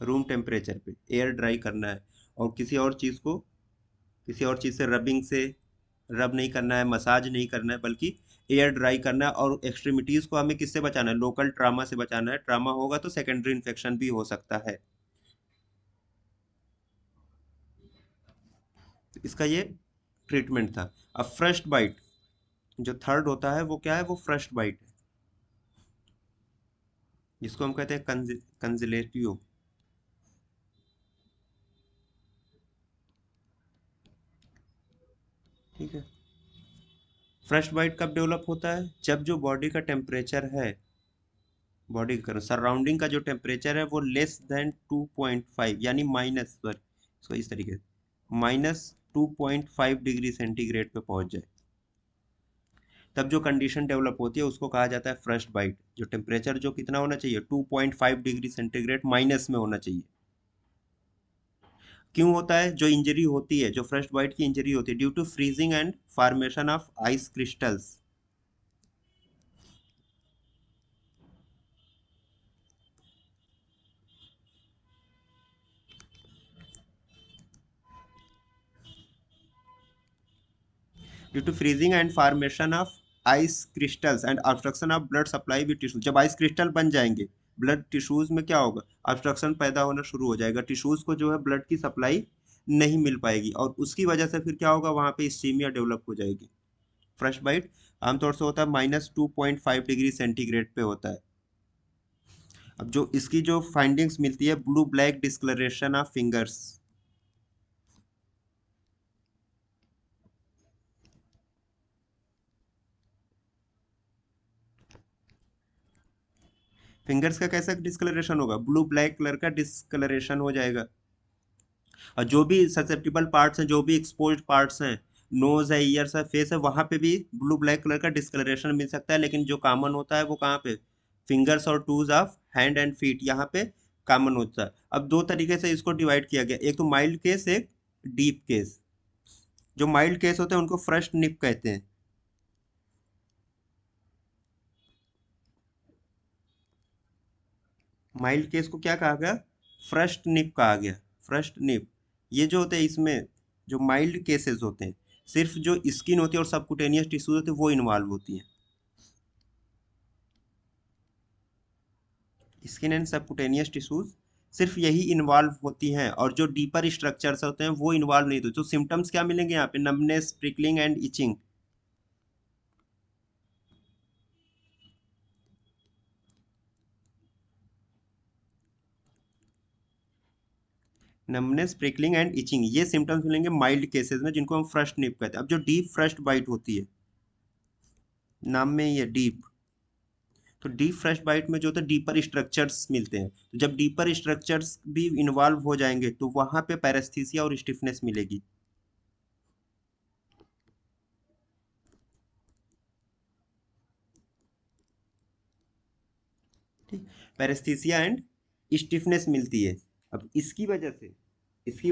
रूम टेम्परेचर पे एयर ड्राई करना है, और किसी और चीज़ से रबिंग से रब नहीं करना है, मसाज नहीं करना है, बल्कि एयर ड्राई करना है। और एक्सट्रीमिटीज़ को हमें किससे बचाना है? लोकल ट्रामा से बचाना है। ट्रामा होगा तो सेकेंडरी इन्फेक्शन भी हो सकता है। तो इसका ये ट्रीटमेंट था। अब फ्रस्ट बाइट जो थर्ड होता है वो क्या है? वो फ्रस्ट बाइट है, जिसको हम कहते हैं कंजिलेटिव। ठीक है। फ्रस्ट बाइट कब डेवलप होता है? जब जो बॉडी का टेम्परेचर है, बॉडी का सराउंडिंग का जो टेम्परेचर है वो लेस देन 2.5, यानी माइनस, सॉरी इसको इस तरीके से, -2.5 डिग्री सेंटीग्रेड पे पहुंच जाए, तब जो कंडीशन डेवलप होती है उसको कहा जाता है फ्रस्ट बाइट। जो टेम्परेचर जो कितना होना चाहिए? 2.5 डिग्री सेंटीग्रेड माइनस में होना चाहिए। क्यों होता है? जो इंजरी होती है, जो फ्रस्ट बाइट की इंजरी होती है, due to freezing and formation of ice crystals. Due to freezing and formation of ice crystals and obstruction of blood supply with tissue. जब आइस क्रिस्टल बन जाएंगे, ब्लड टिश्यूज में क्या होगा? ऑब्स्ट्रक्शन पैदा होना शुरू हो जाएगा, टिश्यूज को जो है ब्लड की सप्लाई नहीं मिल पाएगी, और उसकी वजह से फिर क्या होगा? वहां पे इस्कीमिया डेवलप हो जाएगी। फ्रस्ट बाइट आमतौर से होता है -2.5 डिग्री सेंटीग्रेड पे होता है। अब जो इसकी जो फाइंडिंग्स मिलती है, blue black discolouration of fingers. Fingers का कैसा डिस्कलरेशन होगा? ब्लू ब्लैक कलर का डिस्कलरेशन हो जाएगा। और जो भी ससेप्टिबल पार्ट्स हैं, जो भी एक्सपोज्ड पार्ट्स हैं, नोज है, ईयर्स है, फेस है, वहां पे भी ब्लू ब्लैक कलर का डिस्कलरेशन मिल सकता है। लेकिन जो कॉमन होता है वो कहाँ पे? फिंगर्स और twos of hand and feet, यहाँ पे कॉमन होता है। अब दो तरीके से इसको डिवाइड किया गया, एक तो माइल्ड केस, एक डीप केस। जो माइल्ड केस होते हैं उनको फ्रस्ट निप कहते हैं। माइल्ड केस को क्या कहा गया? फ्रस्ट निप कहा गया। फ्रस्ट निप। ये जो होते हैं इसमें, जो माइल्ड केसेस होते हैं, सिर्फ जो स्किन होती है और सबकुटेनियस टिश्यूज होते हैं वो इन्वॉल्व होती हैं। स्किन एंड सबकुटेनियस टिश्यूज सिर्फ यही इन्वॉल्व होती हैं, और जो डीपर स्ट्रक्चर्स होते हैं वो इन्वॉल्व नहीं होते। तो सिम्टम्स क्या मिलेंगे यहाँ पे? Numbness, prickling and itching. Numbness, prickling and itching, ये सिम्टम्स मिलेंगे माइल्ड केसेस में, जिनको हम फ्रस्ट निप कहते हैं। अब जो डीप फ्रस्ट बाइट होती है, नाम में ही है डीप, तो डीप फ्रेश बाइट में जो होता है डीपर स्ट्रक्चर्स मिलते हैं। तो जब डीपर स्ट्रक्चर्स भी इन्वॉल्व हो जाएंगे तो वहां पे पैरेस्थीसिया और स्टिफनेस मिलेगी। ठीक। पैरेस्थीसिया एंड स्टिफनेस मिलती है। अब इसकी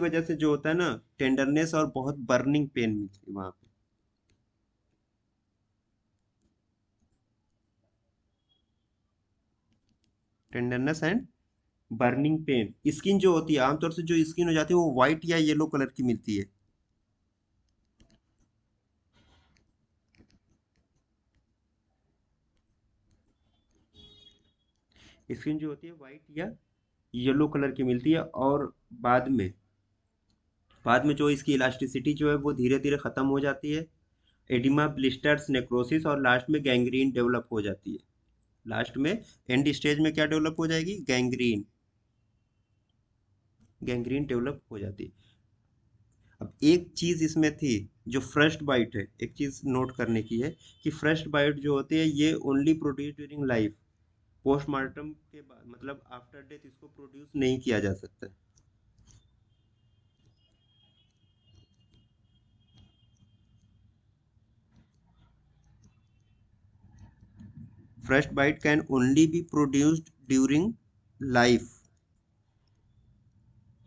वजह से जो होता है ना, टेंडरनेस और बहुत बर्निंग पेन मिलती है वहां पे। Tenderness and burning pain. Skin जो होती है, आमतौर से जो स्किन हो जाती है वो व्हाइट या येलो कलर की मिलती है। स्किन जो होती है व्हाइट या येलो कलर की मिलती है, और बाद में बाद में जो इसकी इलास्टिसिटी जो है वो धीरे धीरे खत्म हो जाती है। एडिमा, ब्लिस्टर्स, नेक्रोसिस, और लास्ट में गैंग्रीन डेवलप हो जाती है। लास्ट में एंड स्टेज में क्या डेवलप हो जाएगी? गैंग्रीन। गैंग्रीन डेवलप हो जाती है। अब एक चीज इसमें थी जो फ्रस्ट बाइट है, एक चीज नोट करने की है कि फ्रस्ट बाइट जो होती है ये only produce during life. Postmortem के बाद, मतलब आफ्टर डेथ, इसको प्रोड्यूस नहीं किया जा सकता। Frostbite can only be produced during life,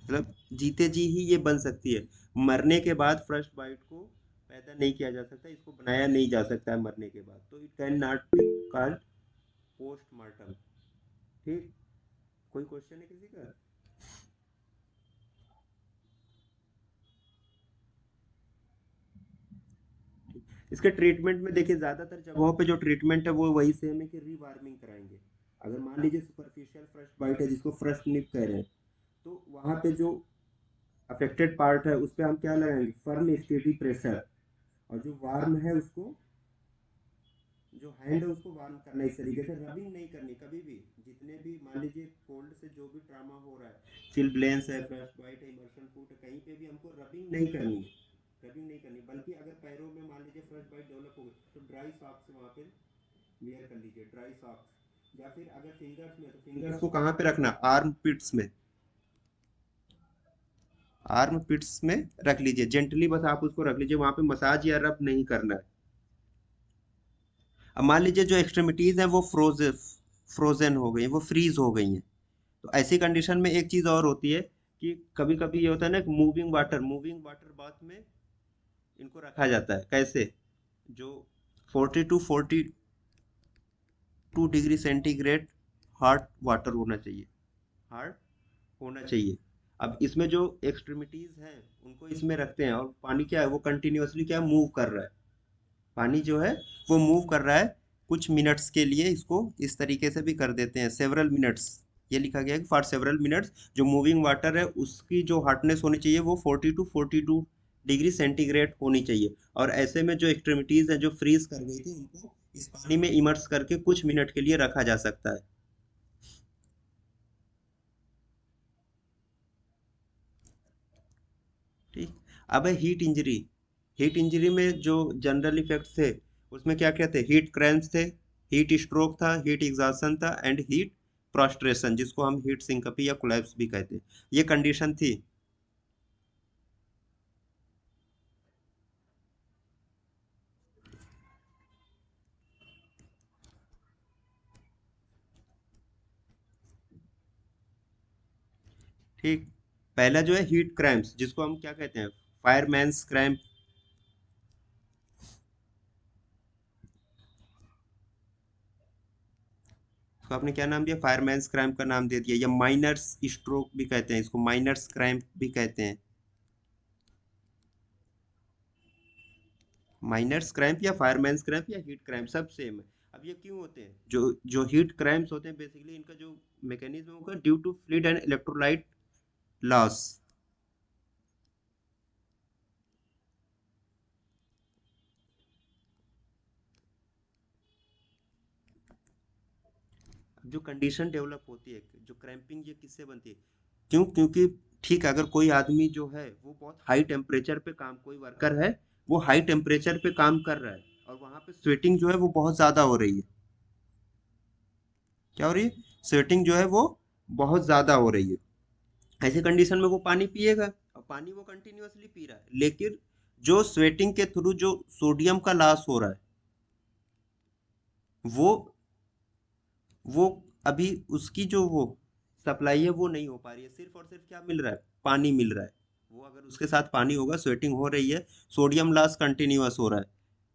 मतलब जीते जी ही ये बन सकती है। मरने के बाद फ्रस्ट बाइट को पैदा नहीं किया जा सकता, इसको बनाया नहीं जा सकता है मरने के बाद, तो it can not be called postmortem. ठीक। कोई क्वेश्चन है किसी का? इसके ट्रीटमेंट में देखिए, ज्यादातर जगहों पे जो ट्रीटमेंट है वो वही सेम है कि रीवार्मिंग कराएंगे। अगर मान लीजिए सुपरफिशियल फ्रस्ट बाइट है जिसको फ्रस्ट निप कह रहे हैं, तो वहां पे जो अफेक्टेड पार्ट है उस पे हम क्या लगाएंगे? Firm steady pressure. और जो वार्म है उसको, जो हैंड है उसको वार्म करना, इस तरीके से रबिंग नहीं करनी कभी भी। जितने भी मान लीजिए कोल्ड से जो भी ट्रामा हो रहा है, चिलब्लेंस है, फ्रस्ट बाइट है, इमर्शन फूट है, कहीं पे भी हमको रबिंग नहीं करनी है। रबिंग नहीं करनी, बल्कि अगर पैरों में मान लीजिए फ्रस्ट बाइट डेवलप हो गई तो ड्राई सॉक्स वहाँ पे वियर कर लीजिए, ड्राई सॉक्स। या फिर अगर फिंगर्स में, तो फिंगर्स को कहाँ पे रखना? आर्म पिट्स में। आर्म पिट्स में रख लीजिए, जेंटली बस आप उसको रख लीजिए, वहां पे मसाज या रब नहीं करना है। अब मान लीजिए जो एक्सट्रीमिटीज है वो फ्रोजन हो गई, वो फ्रीज हो गई हैं, तो ऐसी कंडीशन में एक चीज और होती है कि कभी कभी ये होता है ना, मूविंग वाटर बाथ में इनको रखा जाता है। कैसे? जो 40 to 42 degree centigrade hot water होना चाहिए, हार्ड होना चाहिए। अब इसमें जो एक्सट्रीमिटीज हैं उनको इसमें रखते हैं, और पानी क्या है, वो कंटिन्यूअसली क्या मूव कर रहा है। पानी जो है वो मूव कर रहा है कुछ मिनट्स के लिए, इसको इस तरीके से भी कर देते हैं, सेवरल मिनट्स। ये लिखा गया है कि फॉर सेवरल मिनट्स जो मूविंग वाटर है उसकी जो हॉटनेस होनी चाहिए वो 40 to 42 डिग्री सेंटीग्रेड होनी चाहिए। और ऐसे में जो एक्सट्रीमिटीज है जो फ्रीज कर गई थी उनको इस पानी में इमर्स करके कुछ मिनट के लिए रखा जा सकता है। ठीक। अब है हीट इंजरी। हीट इंजरी में जो जनरल इफेक्ट्स थे उसमें क्या क्या थे? हीट क्रैम्प्स थे, हीट स्ट्रोक था, हीट एग्जॉशन था, एंड हीट प्रोस्ट्रेशन, जिसको हम हीट सिंकपी या कोलैप्स भी कहते हैं, ये कंडीशन थी। ठीक। पहला जो है हीट क्रैम्प्स, जिसको हम क्या कहते हैं? फायरमैन्स क्रैम्प। तो आपने क्या नाम दिया? फायरमैन्स क्रैम्प का नाम दे दिया, या माइनर्स स्ट्रोक भी कहते हैं इसको, माइनर्स क्रैम्प भी कहते हैं। माइनर्स क्रैम्प या फायरमैन्स क्रैम्प या हीट क्रैम्प सब सेम है। अब ये क्यों होते हैं? जो जो हीट क्रैम्प्स होते हैं बेसिकली इनका जो मैकेनिज्म होगा, due to fluid and electrolyte loss. जो कंडीशन डेवलप होती है, जो क्रैम्पिंग, ये किससे बनती है? क्यों? क्योंकि ठीक, अगर कोई आदमी जो है वो बहुत हाई टेम्परेचर पे काम, कोई वर्कर है वो हाई टेम्परेचर पे काम कर रहा है, और वहां पे स्वेटिंग जो है वो बहुत ज्यादा हो रही है। क्या हो रही है? स्वेटिंग जो है वो बहुत ज्यादा हो रही है। ऐसे कंडीशन में वो पानी पिएगा, और पानी वो कंटिन्यूअसली पी रहा है, लेकिन जो स्वेटिंग के थ्रू जो सोडियम का लॉस हो रहा है, वो वो अभी उसकी जो वो सप्लाई है वो नहीं हो पा रही है, सिर्फ और सिर्फ क्या मिल रहा है, पानी मिल रहा है। वो अगर उसके साथ पानी होगा, स्वेटिंग हो रही है, सोडियम लॉस कंटिन्यूअस हो रहा है।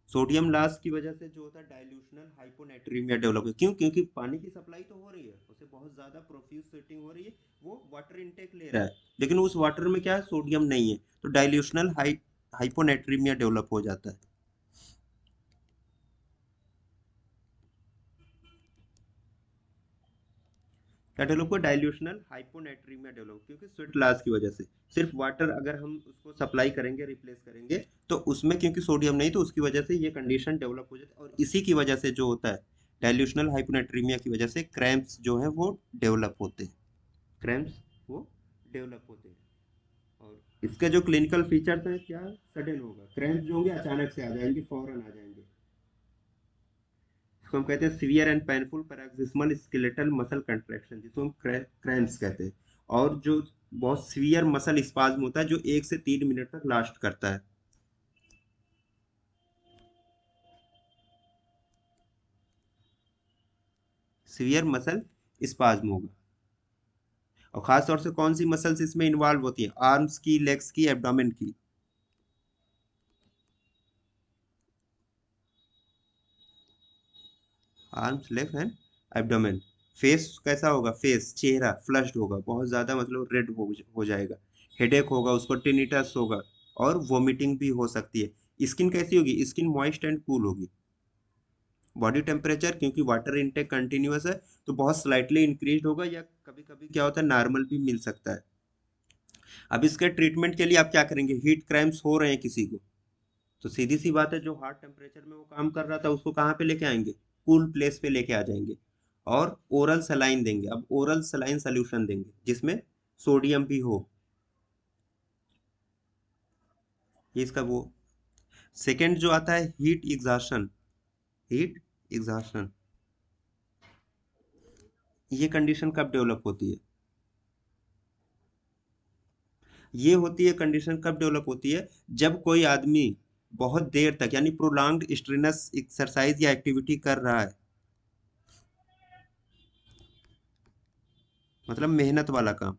सोडियम लॉस की वजह से जो होता है डाइल्यूशनल हाइपोनेट्रीमिया डेवलप है। क्यों? क्योंकि पानी की सप्लाई तो हो रही है, उसे बहुत ज्यादा प्रोफ्यूज स्वेटिंग हो रही है, वो वाटर इनटेक ले रहा है, लेकिन उस वाटर में क्या है, सोडियम नहीं है, तो डाइल्यूशनल हाइपोनेट्रीमिया डेवलप हो जाता है। क्या डेवलप हुआ? डाइल्यूशनल हाइपोनेट्रीमिया डेवलप, क्योंकि स्वेट लॉस की वजह से। सिर्फ वाटर अगर हम उसको सप्लाई करेंगे, रिप्लेस करेंगे, तो उसमें क्योंकि सोडियम नहीं, तो उसकी वजह से ये कंडीशन डेवलप हो जाती है, और इसी की वजह से जो होता है डाइल्यूशनल हाइपोनेट्रीमिया की वजह से क्रैम्प्स जो है वो डेवलप होते हैं। क्रैम्प्स वो डेवलप होते हैं। और इसके जो क्लिनिकल फीचर्स हैं, क्या सडन होगा, क्रैम्प्स जो होंगे अचानक से आ जाएंगे, फौरन आ जाएंगे। इसको हम कहते हैं severe and painful paroxysmal skeletal muscle contraction, जिसको हम क्रैम्प्स कहते हैं। और जो बहुत सीवियर मसल स्पाज्म होता है, जो 1 से 3 मिनट तक लास्ट करता है। सीवियर मसल स्पाज्म होगा। और खास तौर से कौन सी मसल्स इसमें इन्वॉल्व होती है? आर्म्स की, लेग्स की, एब्डोमेन की। Arms, leg and abdomen. Face कैसा होगा? फेस, चेहरा फ्लश्ड होगा, बहुत ज्यादा, मतलब रेड हो जाएगा। हेडेक होगा, उसको टिनिटस होगा, और वोमिटिंग भी हो सकती है। स्किन कैसी होगी? स्किन मॉइस्ट एंड कूल होगी। बॉडी टेम्परेचर, क्योंकि वाटर इनटेक कंटिन्यूअस है, तो बहुत स्लाइटली इंक्रीज होगा, या कभी कभी क्या होता है, नॉर्मल भी मिल सकता है। अब इसके ट्रीटमेंट के लिए आप क्या करेंगे? हीट क्रैम्प्स हो रहे हैं किसी को, तो सीधी सी बात है, जो हार्ट टेम्परेचर में वो काम कर रहा था, उसको कहाँ पे लेके आएंगे? कूल प्लेस पे लेके आ जाएंगे। और ओरल सलाइन देंगे। अब ओरल सलाइन सोल्यूशन देंगे जिसमें सोडियम भी हो। ये इसका वो। सेकेंड जो आता है, हीट एग्जॉशन। हीट एग्जॉशन, ये कंडीशन कब डेवलप होती है? ये होती है कंडीशन कब डेवलप होती है, जब कोई आदमी बहुत देर तक, यानी प्रोलॉन्ग्ड स्ट्रेनस एक्सरसाइज या एक्टिविटी कर रहा है, मतलब मेहनत वाला काम।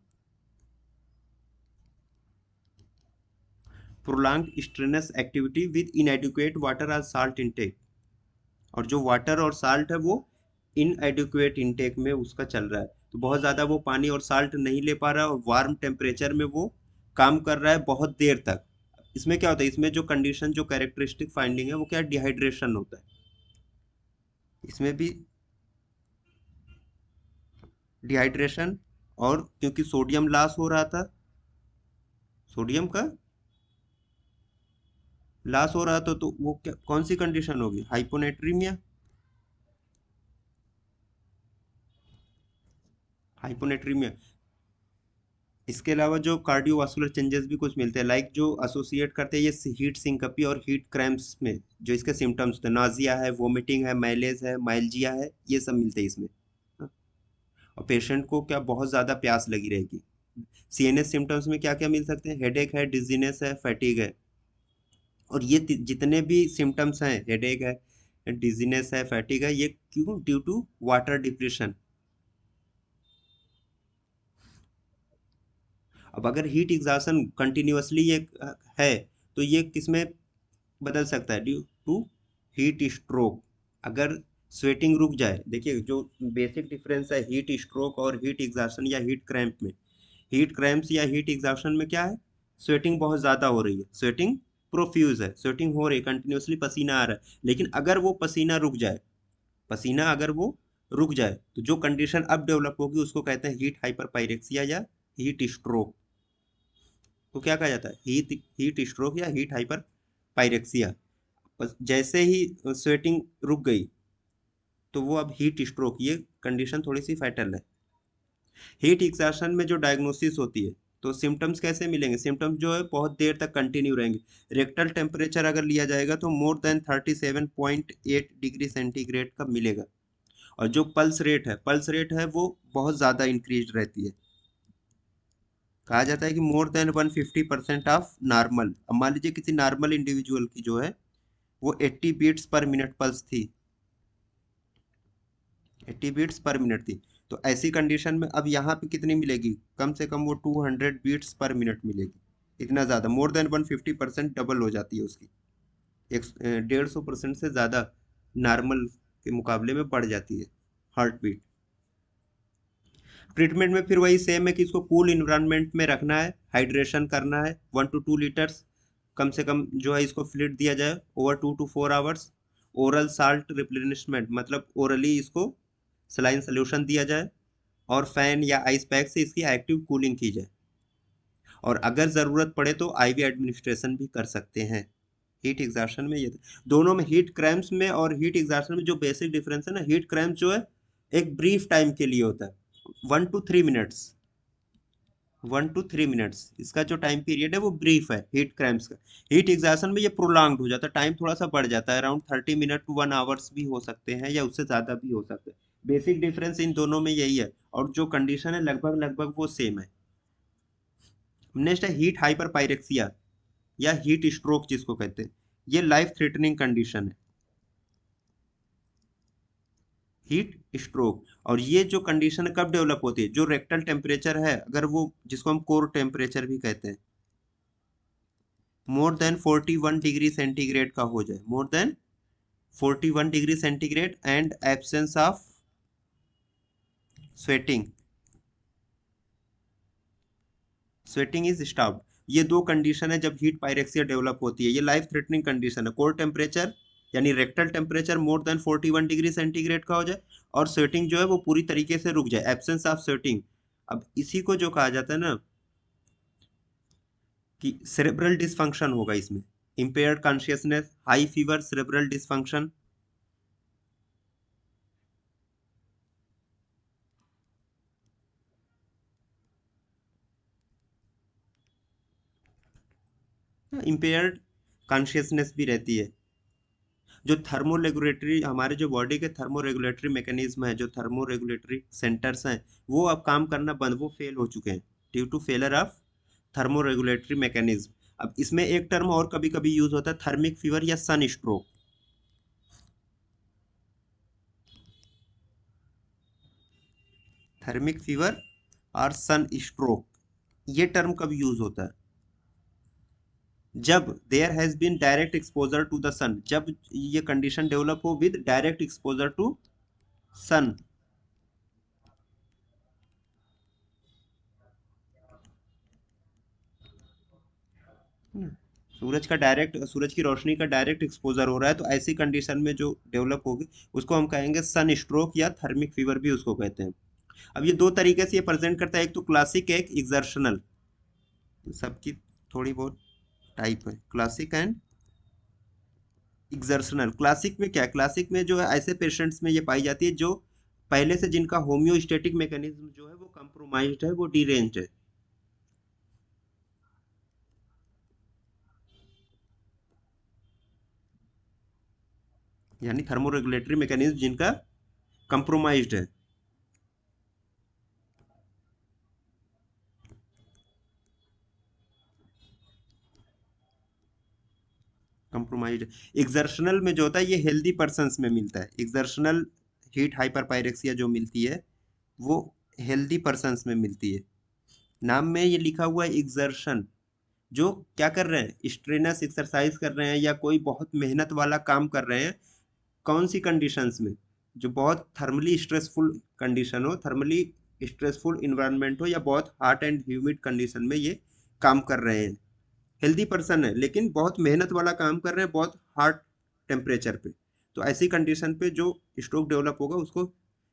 Prolonged strenuous activity with इनएडिक्वेट water और साल्ट इनटेक, और जो वाटर और साल्ट है वो इनएडिक्वेट इनटेक में उसका चल रहा है, तो बहुत ज़्यादा वो पानी और साल्ट नहीं ले पा रहा है, और वार्म टेम्परेचर में वो काम कर रहा है बहुत देर तक। इसमें क्या होता है, इसमें जो कंडीशन, जो कैरेक्टरिस्टिक फाइंडिंग है, वो क्या, डिहाइड्रेशन होता है। इसमें भी डिहाइड्रेशन, और क्योंकि सोडियम लॉस हो रहा था, सोडियम का लॉस हो रहा था, तो वो क्या, कौन सी कंडीशन होगी? हाइपोनेट्रीमिया। हाइपोनेट्रीमिया। इसके अलावा जो कार्डियोवास्कुलर चेंजेस भी कुछ मिलते हैं, लाइक जो एसोसिएट करते हैं ये हीट सिंकपी और हीट क्रैम्प्स में, जो इसके सिम्टम्स होते हैं, नाजिया है, वोमिटिंग है, मैलेज है, माइल्जिया है, ये सब मिलते हैं इसमें। हाँ, और पेशेंट को क्या, बहुत ज़्यादा प्यास लगी रहेगी। सीएनएस सिम्टम्स में क्या क्या मिल सकते हैं? हेडेक है, डिजीनेस है, फैटिग है। और ये जितने भी सिम्टम्स हैं, हेडेक है, डिजीनेस है, फैटिग है, ये क्यों? Due to water depression. अब अगर हीट एग्जॉशन कंटिन्यूअसली ये है, तो ये किसमें बदल सकता है? Due to heat stroke. अगर स्वेटिंग रुक जाए, देखिए जो बेसिक डिफरेंस है हीट स्ट्रोक और हीट एग्जॉशन या हीट क्रैम्प में। हीट क्रैम्प्स या हीट एग्जॉशन में क्या है? स्वेटिंग बहुत ज़्यादा हो रही है, स्वेटिंग प्रोफ्यूज है, स्वेटिंग हो रही है, कंटिन्यूअसली पसीना आ रहा है, लेकिन अगर वो पसीना रुक जाए, पसीना अगर वो रुक जाए, तो जो कंडीशन अब डेवलप होगी उसको कहते हैं हीट हाइपरपाइरेक्सिया या हीट स्ट्रोक। तो क्या कहा जाता है? हीट हीट स्ट्रोक या हीट हाइपर पायरेक्सिया। बस जैसे ही स्वेटिंग रुक गई, तो वो अब हीट स्ट्रोक, ये कंडीशन थोड़ी सी फैटल है। हीट एक्सॉशन में जो डायग्नोसिस होती है, तो सिम्टम्स कैसे मिलेंगे? सिम्टम्स जो है बहुत देर तक कंटिन्यू रहेंगे। रेक्टल टेम्परेचर अगर लिया जाएगा तो मोर देन 37.8 डिग्री सेंटीग्रेड का मिलेगा। और जो पल्स रेट है वो बहुत ज़्यादा इंक्रीज रहती है। कहा जाता है कि मोर देन 150% ऑफ नॉर्मल। अब मान लीजिए किसी नॉर्मल इंडिविजुअल की जो है वो 80 बीट्स पर मिनट पल्स थी, 80 बीट्स पर मिनट थी, तो ऐसी कंडीशन में अब यहाँ पे कितनी मिलेगी, कम से कम वो 200 बीट्स पर मिनट मिलेगी। इतना ज़्यादा, मोर देन 150% डबल हो जाती है उसकी, 150% से ज़्यादा नॉर्मल के मुकाबले में बढ़ जाती है हार्ट बीट। ट्रीटमेंट में फिर वही सेम है कि इसको कूल इन्वायरमेंट में रखना है, हाइड्रेशन करना है 1 to 2 लीटर्स कम से कम जो है इसको फ्लूइड दिया जाए over 2 to 4 hours. Oral salt replenishment, मतलब ओरली इसको सलाइन सोल्यूशन दिया जाए, और फैन या आइस पैक से इसकी एक्टिव कूलिंग की जाए, और अगर ज़रूरत पड़े तो आईवी एडमिनिस्ट्रेशन भी कर सकते हैं। हीट एग्जॉर्शन में ये दोनों में, हीट क्रैम्प्स में और हीट एग्जॉर्शन में जो बेसिक डिफरेंस है ना, हीट क्रैम्प जो है एक ब्रीफ टाइम के लिए होता है, 1 to 3 मिनट्स, 1 to 3 मिनट्स इसका जो टाइम पीरियड है वो ब्रीफ है हीट क्रैम्प्स का। हीट एग्जॉर्शन में ये प्रोलॉन्ग्ड हो जाता है, टाइम थोड़ा सा बढ़ जाता है, अराउंड 30 मिनट to 1 आवर्स भी हो सकते हैं या उससे ज़्यादा भी हो सकते हैं। बेसिक डिफरेंस इन दोनों में यही है, और जो कंडीशन है लगभग लगभग वो सेम है। नेक्स्ट है हीट हाइपर पायरेक्सिया या हीट स्ट्रोक जिसको कहते हैं, ये लाइफ थ्रेटनिंग कंडीशन है, हीट स्ट्रोक। और ये जो कंडीशन कब डेवलप होती है, जो रेक्टल टेम्परेचर है अगर वो, जिसको हम कोर टेम्परेचर भी कहते हैं, मोर देन 41 डिग्री सेंटीग्रेड का हो जाए, more than 41 degree centigrade, and absence of sweating, sweating is stopped. ये दो कंडीशन है जब हीट पायरेक्सिया डेवलप होती है, ये लाइफ थ्रेटनिंग कंडीशन है। कोर टेम्परेचर यानी rectal temperature more than 41 degree centigrade का हो जाए, और स्वेटिंग जो है वो पूरी तरीके से रुक जाए, एब्सेंस ऑफ स्वेटिंग। अब इसी को जो कहा जाता है ना कि सेरेब्रल डिसफंक्शन होगा इसमें, impaired consciousness, high fever, cerebral dysfunction. Impaired consciousness भी रहती है। जो थर्मो रेगुलेटरी, हमारे जो बॉडी के थर्मो रेगुलेटरी मैकेनिज्म है, जो थर्मो रेगुलेटरी सेंटर्स हैं, वो अब काम करना बंद, वो फेल हो चुके हैं due to failure of thermoregulatory mechanism. अब इसमें एक टर्म और कभी कभी यूज होता है, थर्मिक फीवर या सन स्ट्रोक। थर्मिक फीवर और सन स्ट्रोक, ये टर्म कब यूज होता है, जब there has been direct exposure to the sun, जब ये कंडीशन डेवलप हो with direct exposure to sun. सूरज की रोशनी का डायरेक्ट एक्सपोजर हो रहा है, तो ऐसी कंडीशन में जो डेवलप होगी उसको हम कहेंगे सन स्ट्रोक या थर्मिक फीवर भी उसको कहते हैं। अब ये दो तरीके से ये प्रेजेंट करता है, एक तो क्लासिक, एक एक्सर्शनल, सबकी थोड़ी बहुत टाइप है, क्लासिक एंड एक्सर्शनल। क्लासिक में क्या है, क्लासिक में जो है ऐसे पेशेंट्स में ये पाई जाती है जो पहले से जिनका होम्योस्टेटिक मैकेनिज्म जो है वो कंप्रोमाइज्ड है, वो डीरेंज्ड है, यानी थर्मोरेगुलेटरी मैकेनिज्म जिनका कंप्रोमाइज्ड है। कंप्रोमाइज्ड। एक्सर्शनल में जो होता है ये हेल्दी पर्सन्स में मिलता है, एक्सर्शनल हीट हाइपरपायरेक्सिया जो मिलती है वो हेल्दी पर्सन्स में मिलती है। नाम में ये लिखा हुआ है एक्सर्शन, जो क्या कर रहे हैं, स्ट्रेनस एक्सरसाइज कर रहे हैं या कोई बहुत मेहनत वाला काम कर रहे हैं। कौन सी कंडीशंस में, जो बहुत थर्मली स्ट्रेसफुल कंडीशन हो, थर्मली स्ट्रेसफुल इन्वायरमेंट हो, या बहुत हॉट एंड ह्यूमिड कंडीशन में ये काम कर रहे हैं। हेल्दी पर्सन है लेकिन बहुत मेहनत वाला काम कर रहे हैं बहुत हार्ड टेम्परेचर पे, तो ऐसी कंडीशन पे जो स्ट्रोक डेवलप होगा उसको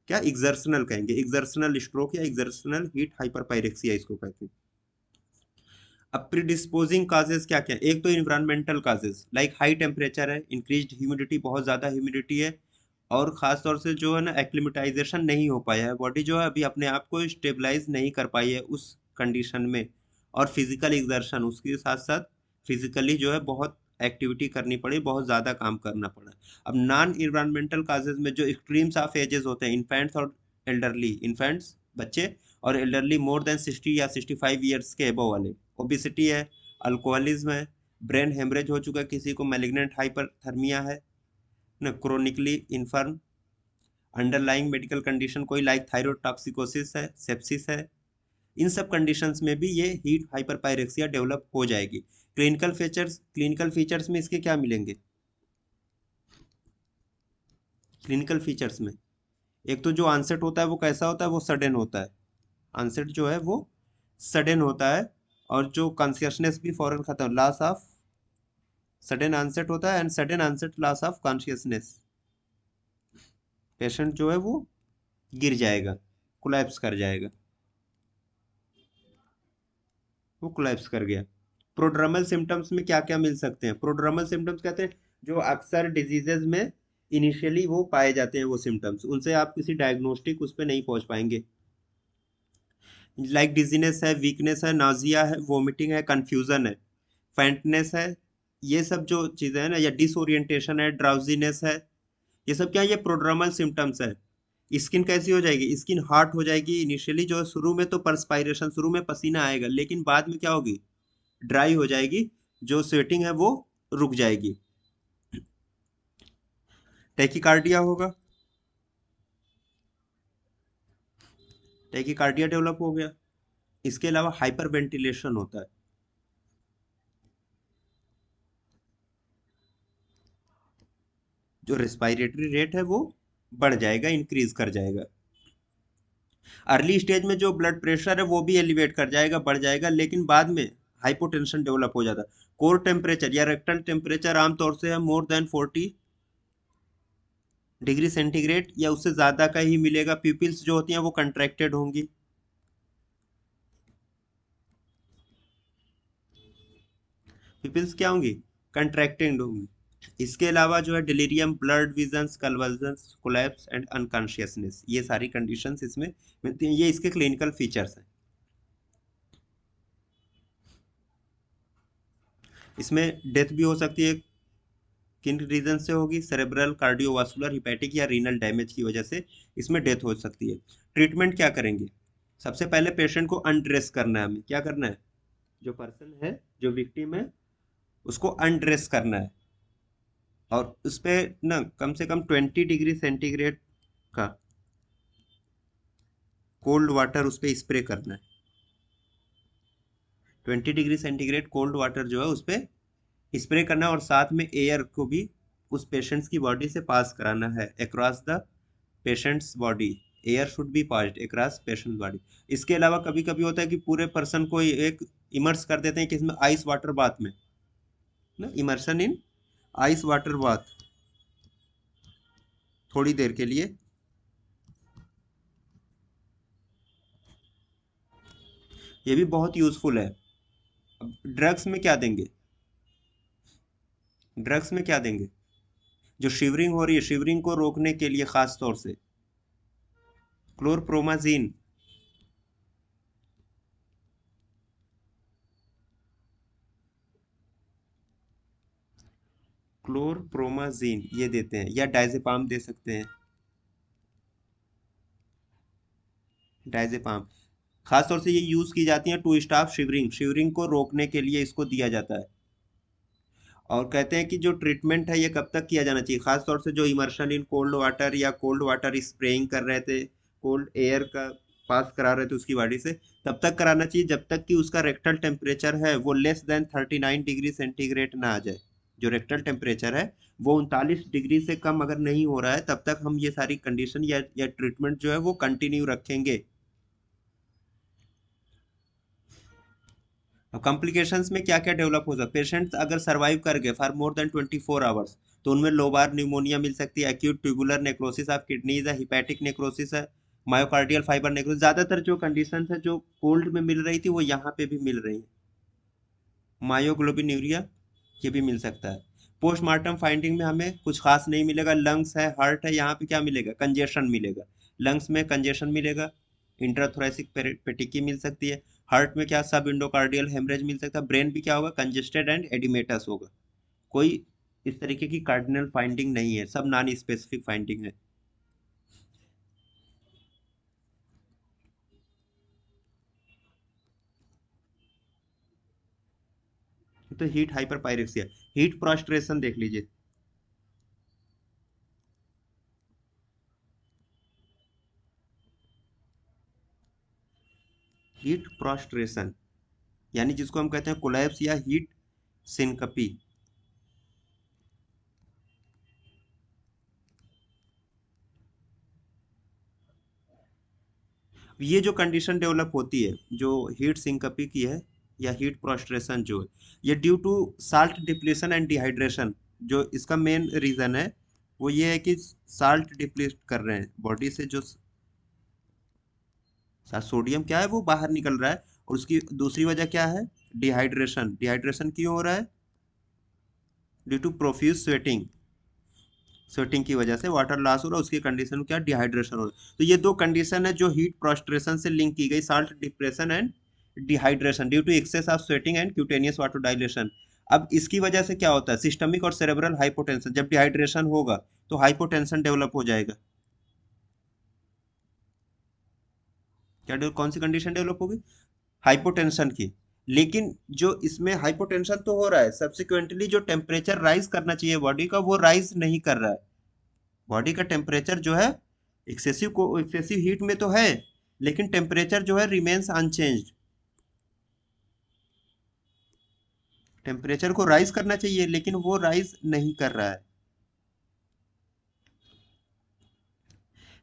क्या एक्सर्शनल कहेंगे, एक्सर्शनल स्ट्रोक या एक्सर्शनल हीट हाइपरपायरेक्सिया इसको कहते हैं। अब प्रीडिस्पोजिंग काजेज क्या क्या है, एक तो environmental causes like high temperature है, इंक्रीज्ड ह्यूमिडिटी, बहुत ज़्यादा ह्यूमिडिटी है, और ख़ास तौर से जो है ना एक्लिमेटाइजेशन नहीं हो पाया है, बॉडी जो है अभी अपने आप को स्टेबलाइज नहीं कर पाई है उस कंडीशन में, और फिजिकल एग्जर्शन उसके साथ साथ फिजिकली जो है बहुत एक्टिविटी करनी पड़ी, बहुत ज़्यादा काम करना पड़ा। अब नॉन इन्वायरमेंटल काजेज में जो एक्सट्रीम्स ऑफ एजेस होते हैं, इन्फेंट्स और एल्डरली, इन्फेंट्स बच्चे, और एल्डरली मोर देन 60 या 65 ईयर्स के एबव वाले, ओबिसिटी है, अल्कोहलिज्म है, ब्रेन हेमरेज हो चुका है किसी को, मैलिग्नेंट हाइपरथर्मिया है ना, chronically inform, underlying medical condition कोई लाइक थायरोटॉक्सिकोसिस है, सेप्सिस है, इन सब कंडीशंस में भी ये हीट हाइपरपायरेक्सिया डेवलप हो जाएगी। क्लिनिकल फीचर्स में इसके क्या मिलेंगे? क्लिनिकल फीचर्स में एक तो जो आंसेट होता है वो कैसा होता है, वो सडन होता है। आंसेट जो है वो सडन होता है, और जो कॉन्शियसनेस भी फौरन खत्म, लॉस ऑफ सडन आंसेट होता है, and sudden onset loss of consciousness. Patient जो है वो गिर जाएगा, कोलैप्स कर जाएगा, वो कोलैप्स कर गया। प्रोड्रमल सिम्टम्स में क्या क्या मिल सकते हैं? प्रोड्रमल सिम्टम्स कहते हैं जो अक्सर डिजीजेज में इनिशियली वो पाए जाते हैं, वो सिम्टम्स, उनसे आप किसी डायग्नोस्टिक उस पर नहीं पहुंच पाएंगे। लाइक डिजीनेस है, वीकनेस है, नाजिया है, वोमिटिंग है, कंफ्यूजन है, फेंटनेस है, ये सब जो चीजें हैं ना, या डिसोरिएंटेशन है, ड्राउजीनेस है, ये सब क्या है? ये प्रोड्रमल सिम्टम्स है। स्किन कैसी हो जाएगी? स्किन हॉट हो जाएगी इनिशियली, जो शुरू में तो परस्पायरेशन, शुरू में पसीना आएगा, लेकिन बाद में क्या होगी? ड्राई हो जाएगी, जो स्वेटिंग है वो रुक जाएगी। टैकीकार्डिया होगा, टैकीकार्डिया डेवलप हो गया। इसके अलावा हाइपर वेंटिलेशन होता है, जो रेस्पिरेटरी रेट है वो बढ़ जाएगा, इंक्रीज कर जाएगा। अर्ली स्टेज में जो ब्लड प्रेशर है वो भी एलिवेट कर जाएगा, बढ़ जाएगा, लेकिन बाद में हाइपोटेंशन डेवलप हो जाता है। कोर टेम्परेचर या रेक्टल टेम्परेचर आमतौर से है मोर देन 40 डिग्री सेंटीग्रेड, या उससे ज्यादा का ही मिलेगा। प्यूपिल्स जो होती हैं वो कंट्रैक्टेड होंगी। प्यूपिल्स क्या होंगी? कंट्रैक्टेड होंगी। इसके अलावा जो है delirium, blood visions, convergence, collapse and unconsciousness, ये सारी कंडीशंस इसमें मिलती हैं। ये इसके क्लिनिकल फीचर्स हैं। इसमें डेथ भी हो सकती है। किन रीजन से होगी? सेरेब्रल, कार्डियोवास्कुलर, हिपैटिक या रीनल डैमेज की वजह से इसमें डेथ हो सकती है। ट्रीटमेंट क्या करेंगे? सबसे पहले पेशेंट को अनड्रेस करना है। हमें क्या करना है? जो पर्सन है, जो विक्टिम है, उसको अनड्रेस करना है, और उस पे ना कम से कम 20 डिग्री सेंटीग्रेड का कोल्ड वाटर उस पे स्प्रे करना है। 20 डिग्री सेंटीग्रेड कोल्ड वाटर जो है उस पे स्प्रे करना है, और साथ में एयर को भी उस पेशेंट्स की बॉडी से पास कराना है, across the patients body. Air should be passed across patient body. इसके अलावा कभी कभी होता है कि पूरे पर्सन को एक इमर्स कर देते हैं, किसमें? आइस वाटर बाथ में ना, इमर्शन इन आइस वाटर बाथ, थोड़ी देर के लिए। ये भी बहुत यूजफुल है। अब ड्रग्स में क्या देंगे? ड्रग्स में क्या देंगे? जो शिवरिंग हो रही है, शिवरिंग को रोकने के लिए खास तौर से क्लोरप्रोमाजीन, क्लोरप्रोमाजीन ये देते हैं, या डायजेपाम दे सकते हैं। डायजेपाम खास तौर से ये यूज की जाती है टू स्टॉप शिवरिंग, शिवरिंग को रोकने के लिए इसको दिया जाता है। और कहते हैं कि जो ट्रीटमेंट है ये कब तक किया जाना चाहिए? खास तौर से जो इमर्शन इन कोल्ड वाटर या कोल्ड वाटर स्प्रेइंग कर रहे थे, कोल्ड एयर का पास करा रहे थे उसकी बॉडी से, तब तक कराना चाहिए जब तक कि उसका रेक्टल टेम्परेचर है वो लेस देन 39 डिग्री सेंटीग्रेड ना आ जाए। जो रेक्टल टेम्परेचर है वो 39 डिग्री से कम अगर नहीं हो रहा है, तब तक हम ये सारी कंडीशन या ट्रीटमेंट जो है वो कंटिन्यू रखेंगे। अब कॉम्प्लिकेशंस में क्या क्या डेवलप हो सकता है? पेशेंट्स अगर सर्वाइव कर गए फॉर मोर देन 24 आवर्स, तो उनमें लोबार न्यूमोनिया मिल सकती है, acute tubular necrosis of kidneys है, हिपैटिक नेक्रोसिस है, मायोकार्डियल फाइबर नेक्रोसिस। ज़्यादातर जो कंडीशन है जो कोल्ड में मिल रही थी वो यहाँ पे भी मिल रही है। मायोग्लोबिन्यूरिया ये भी मिल सकता है। पोस्टमार्टम फाइंडिंग में हमें कुछ खास नहीं मिलेगा। लंग्स है, हार्ट है, यहाँ पे क्या मिलेगा? कंजेशन मिलेगा। लंग्स में कंजेशन मिलेगा, इंट्राथोरेसिक पेटिकी मिल सकती है। हार्ट में क्या? सब इंडोकार्डियल हेमरेज मिल सकता है। ब्रेन भी क्या होगा? कंजेस्टेड एंड एडिमेटस होगा। कोई इस तरीके की कार्डिनल फाइंडिंग नहीं है, सब नॉन स्पेसिफिक फाइंडिंग है। तो हीट हाइपरपायरेक्सिया, हीट प्रोस्ट्रेशन देख लीजिए। हीट प्रोस्ट्रेशन, यानी जिसको हम कहते हैं कोलैप्स या हीट सिनकपी। ये जो कंडीशन डेवलप होती है जो हीट सिंकपी की है या हीट प्रोस्ट्रेशन जो है, ये due to salt depletion and dehydration. जो इसका मेन रीजन है वो ये है कि साल्ट डिप्लीट कर रहे हैं बॉडी से, जो सोडियम क्या है वो बाहर निकल रहा है। और उसकी दूसरी वजह क्या है, डिहाइड्रेशन। डिहाइड्रेशन क्यों हो रहा है, due to profuse sweating. Sweating की वजह से वाटर लॉस हो रहा है, उसकी कंडीशन क्या, डिहाइड्रेशन हो रहा है। तो ये दो कंडीशन है जो हीट प्रोस्ट्रेशन से लिंक की गई, salt depression and dehydration due to excess of sweating and cutaneous water dilation. अब इसकी वजह से क्या होता है, सिस्टमिक और सेरेब्रल हाइपोटेंशन। जब डिहाइड्रेशन होगा तो हाइपोटेंशन डेवलप हो जाएगा। कौन सी कंडीशन डेवलप होगी, हाइपोटेंशन की। लेकिन जो इसमें हाइपोटेंशन तो हो रहा है, सब्सिक्वेंटली जो टेम्परेचर राइज करना चाहिए बॉडी का वो राइज नहीं कर रहा है। बॉडी का टेम्परेचर जो है एक्सेसिव हीट में तो है, लेकिन टेम्परेचर जो है रिमेन्स अनचेंज्ड। टेम्परेचर को राइज करना चाहिए लेकिन वो राइज नहीं कर रहा है।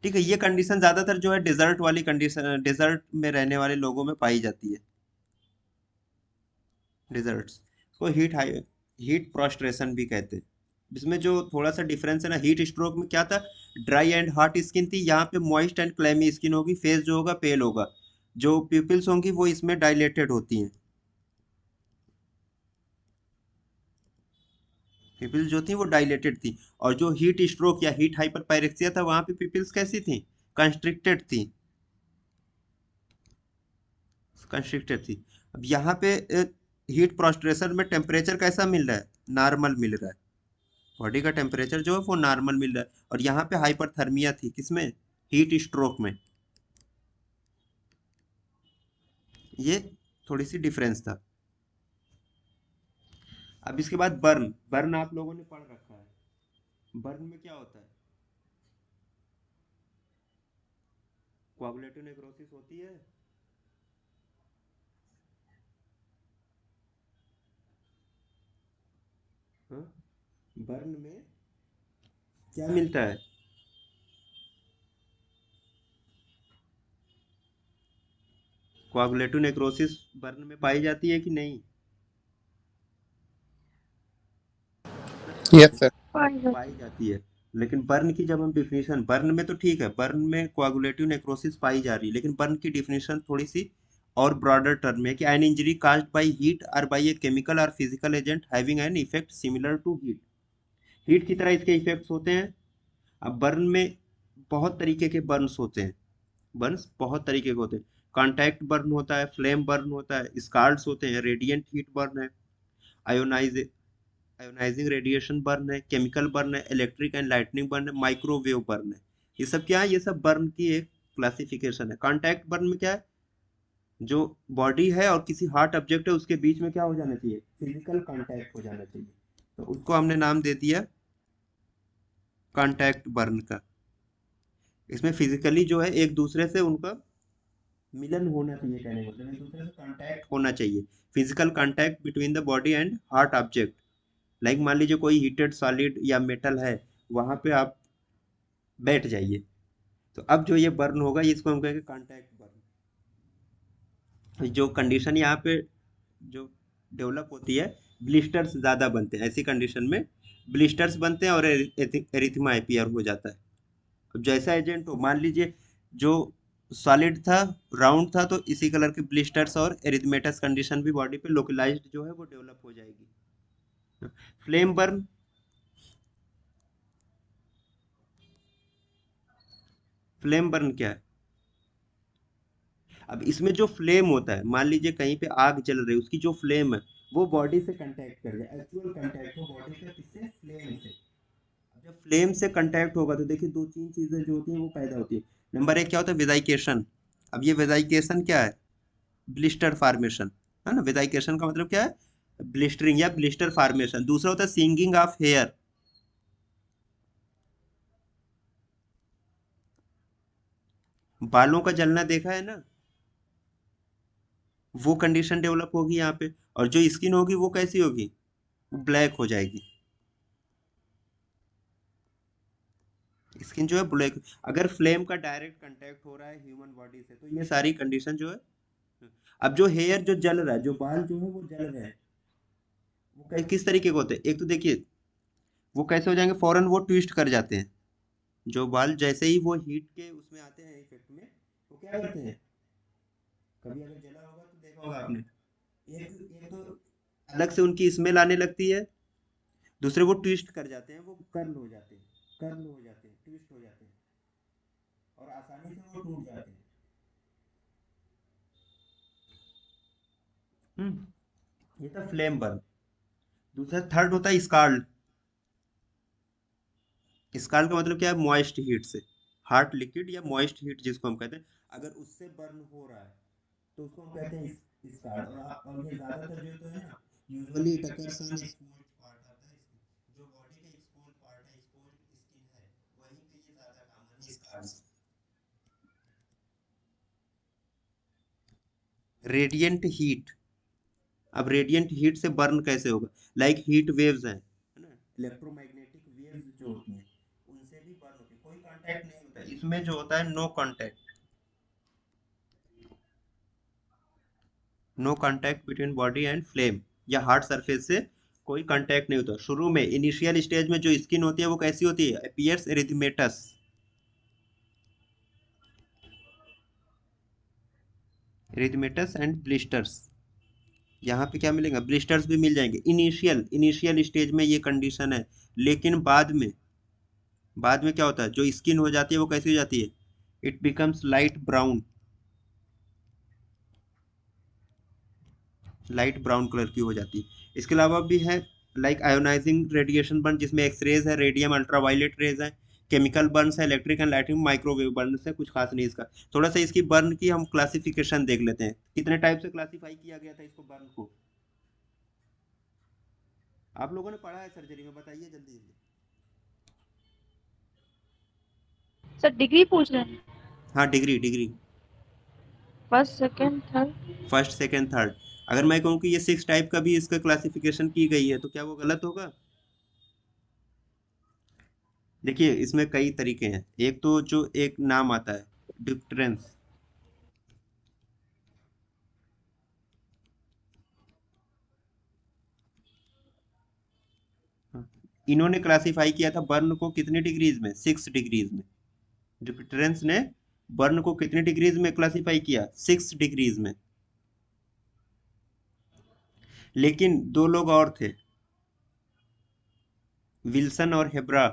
ठीक है, ये कंडीशन ज्यादातर जो है डेजर्ट वाली कंडीशन, डेजर्ट में रहने वाले लोगों में पाई जाती है। डेजर्ट्स को हीट प्रोस्ट्रेशन भी कहते हैं। इसमें जो थोड़ा सा डिफरेंस है ना, हीट स्ट्रोक में क्या था, ड्राई एंड हॉट स्किन थी, यहाँ पे मॉइस्ट एंड क्लैमी स्किन होगी, फेस जो होगा पेल होगा। जो प्यूपिल्स होंगी वो इसमें डायलेटेड होती हैं। पिपिल्स जो थी वो डायलेटेड थी। और जो हीट स्ट्रोक या हीट हाइपरपायरेक्सिया था वहां पे पिपिल्स कैसी थी, कंस्ट्रिक्टेड थी। कंस्ट्रिक्टेड थी। अब यहाँ पे हीट प्रोस्ट्रेशन में टेम्परेचर कैसा मिल रहा है, नॉर्मल मिल रहा है। बॉडी का टेम्परेचर जो है वो नॉर्मल मिल रहा है। और यहाँ पे हाइपरथर्मिया थी, किसमें, हीट स्ट्रोक में। ये थोड़ी सी डिफरेंस था। अब इसके बाद बर्न। बर्न आप लोगों ने पढ़ रखा है। बर्न में क्या होता है, कोआगुलेटिव नेक्रोसिस होती है। हाँ? बर्न में क्या मिलता है, कोआगुलेटिव नेक्रोसिस बर्न में पाई जाती है कि नहीं। Yes sir. पाई जाती है। लेकिन बर्न की जब हम डिफिनीशन, बर्न में तो ठीक है, बर्न में कोआगुलेटिव नेक्रोसिस पाई जा रही है, लेकिन बर्न की डिफिनीशन थोड़ी सी और ब्रॉडर टर्म है कि an injury caused by heat और बाय ए केमिकल और physical agent having an effect similar to heat. Heat की तरह इसके इफेक्ट्स होते हैं। अब बर्न में बहुत तरीके के बर्न्स होते हैं। बर्न्स बहुत तरीके के होते हैं। कॉन्टैक्ट बर्न होता है, फ्लेम बर्न होता है, स्कार्ड्स होते हैं, रेडिएंट हीट बर्न है, आयोनाइज आयोनाइजिंग रेडिएशन बर्न है, केमिकल बर्न है, इलेक्ट्रिक एंड लाइटनिंग बर्न है, माइक्रोवेव बर्न है। ये सब क्या है, ये सब बर्न की एक क्लासिफिकेशन है। कॉन्टैक्ट बर्न में क्या है, जो बॉडी है और किसी हार्ड ऑब्जेक्ट है उसके बीच में क्या हो जाना चाहिए, फिजिकल कांटेक्ट हो जाना चाहिए। तो उसको हमने नाम दे दिया कांटेक्ट बर्न का। इसमें फिजिकली जो है एक दूसरे से उनका मिलन होना चाहिए, कहने का मतलब एक दूसरे से कांटेक्ट होना चाहिए। Physical contact between the body and hard object. Like मान लीजिए कोई हीटेड सॉलिड या मेटल है, वहां पे आप बैठ जाइए, तो अब जो ये बर्न होगा इसको हम कहेंगे कांटेक्ट बर्न। जो कंडीशन यहाँ पे जो डेवलप होती है, ब्लिस्टर्स ज़्यादा बनते हैं ऐसी कंडीशन में। ब्लिस्टर्स बनते हैं और एरिथमा अपीयर हो जाता है। अब जैसा एजेंट हो, मान लीजिए जो सॉलिड था, राउंड था, तो इसी कलर के ब्लिस्टर्स और एरिथमेटस कंडीशन भी बॉडी पे लोकलाइज्ड जो है वो डेवलप हो जाएगी। फ्लेम बर्न, फ्लेम बर्न क्या है, अब इसमें जो फ्लेम होता है, मान लीजिए कहीं पे आग जल रही है, उसकी जो फ्लेम है वो बॉडी से कांटेक्ट कर जाए, एक्चुअल कांटेक्ट हो बॉडी का किससे, फ्लेम से। अब जब फ्लेम से कांटेक्ट होगा तो देखिए दो तीन चीजें जो होती हैं वो पैदा होती है। नंबर एक क्या होता है, विजाइकेशन। अब ये विजाइकेशन क्या है, ब्लिस्टर फार्मेशन, है ना। विजाइकेशन का मतलब क्या है, ब्लिस्टरिंग या ब्लिस्टर फार्मेशन। दूसरा होता है सिंगिंग ऑफ हेयर। बालों का जलना देखा है ना, वो कंडीशन डेवलप होगी यहाँ पे, और जो स्किन होगी वो कैसी होगी, ब्लैक हो जाएगी। स्किन जो है ब्लैक। अगर फ्लेम का डायरेक्ट कांटेक्ट हो रहा है ह्यूमन बॉडी से तो ये सारी कंडीशन जो है। अब जो हेयर जो जल रहा है, जो बाल जो है वो जल रहे हैं, वो किस तरीके के होते हैं, एक तो देखिए वो कैसे हो जाएंगे, फौरन वो ट्विस्ट कर जाते हैं। जो बाल जैसे ही वो हीट के उसमें आते हैं इफेक्ट में, वो क्या करते हैं, कभी अगर जला होगा तो देखा होगा आपने, एक एक तो अलग से उनकी स्मेल आने लगती है, दूसरे वो ट्विस्ट कर जाते हैं, वो कर्ल हो जाते हैं, कर्ल हो जाते हैं, ट्विस्ट हो जाते हैं, और आसानी से वो टूट जाते हैं। ये था फ्लेम बर्न। दूसरा थर्ड होता है स्काल्ड। स्काल्ड का मतलब क्या है, मॉइस्ट हीट से, हार्ट लिक्विड या मॉइस्ट हीट जिसको हम कहते हैं, अगर उससे बर्न हो रहा है तो उसको हम कहते हैं स्कार्ड। और ये ज्यादातर जो तो है ना, usually it occurs on exposed part आता है इसमें, जो बॉडी का एक्सपोज्ड पार्ट है, एक्सपोज्ड स्किन है, वहीं पे ये ज्यादा कॉमन है स्कार्स। Radiant heat. अब रेडिएंट हीट से बर्न कैसे होगा, लाइक हीट वेव्स हैं, है ना, इलेक्ट्रोमैग्नेटिक वेव्स जो होती हैं उनसे भी बर्न होती है, कोई कांटेक्ट नहीं होता इसमें, जो होता है no contact, no contact between body and flame या हार्ड सरफेस से कोई कांटेक्ट नहीं होता। शुरू में इनिशियल स्टेज में जो स्किन होती है वो कैसी होती है, appears erythematous, erythematous and blisters. यहाँ पे क्या मिलेगा, ब्लिस्टर्स भी मिल जाएंगे। इनिशियल स्टेज में ये कंडीशन है, लेकिन बाद में क्या होता है, जो स्किन हो जाती है वो कैसी हो जाती है, it becomes light brown colour की हो जाती है। इसके अलावा भी है, लाइक आयोनाइजिंग रेडिएशन बर्न, जिसमें एक्सरेज है, रेडियम अल्ट्रावायलेट रेज है, केमिकल बर्न्स है, electric and lighting, microwave burn है, कुछ खास नहीं इसका। थोड़ा सा इसकी बर्न की हम क्लासिफिकेशन देख लेते हैं, कितने टाइप से क्लासिफाई किया गया था इसको, बर्न को। आप लोगों ने पढ़ा है सर्जरी में, बताइए जल्दी जल्दी। सर डिग्री पूछ रहे हैं? हाँ, degree degree. First second third. First second third. अगर मैं कहूँ कि ये 6 टाइप का भी इसका क्लासिफिकेशन की गई है तो क्या वो गलत होगा। देखिए इसमें कई तरीके हैं, एक तो जो एक नाम आता है, डिप्टरेंस। इन्होंने क्लासिफाई किया था बर्न को कितनी डिग्रीज में, 6 डिग्रीज में। डिप्टरेंस ने बर्न को कितनी डिग्रीज में क्लासिफाई किया, 6 डिग्रीज में। लेकिन दो लोग और थे, विल्सन और हेब्रा।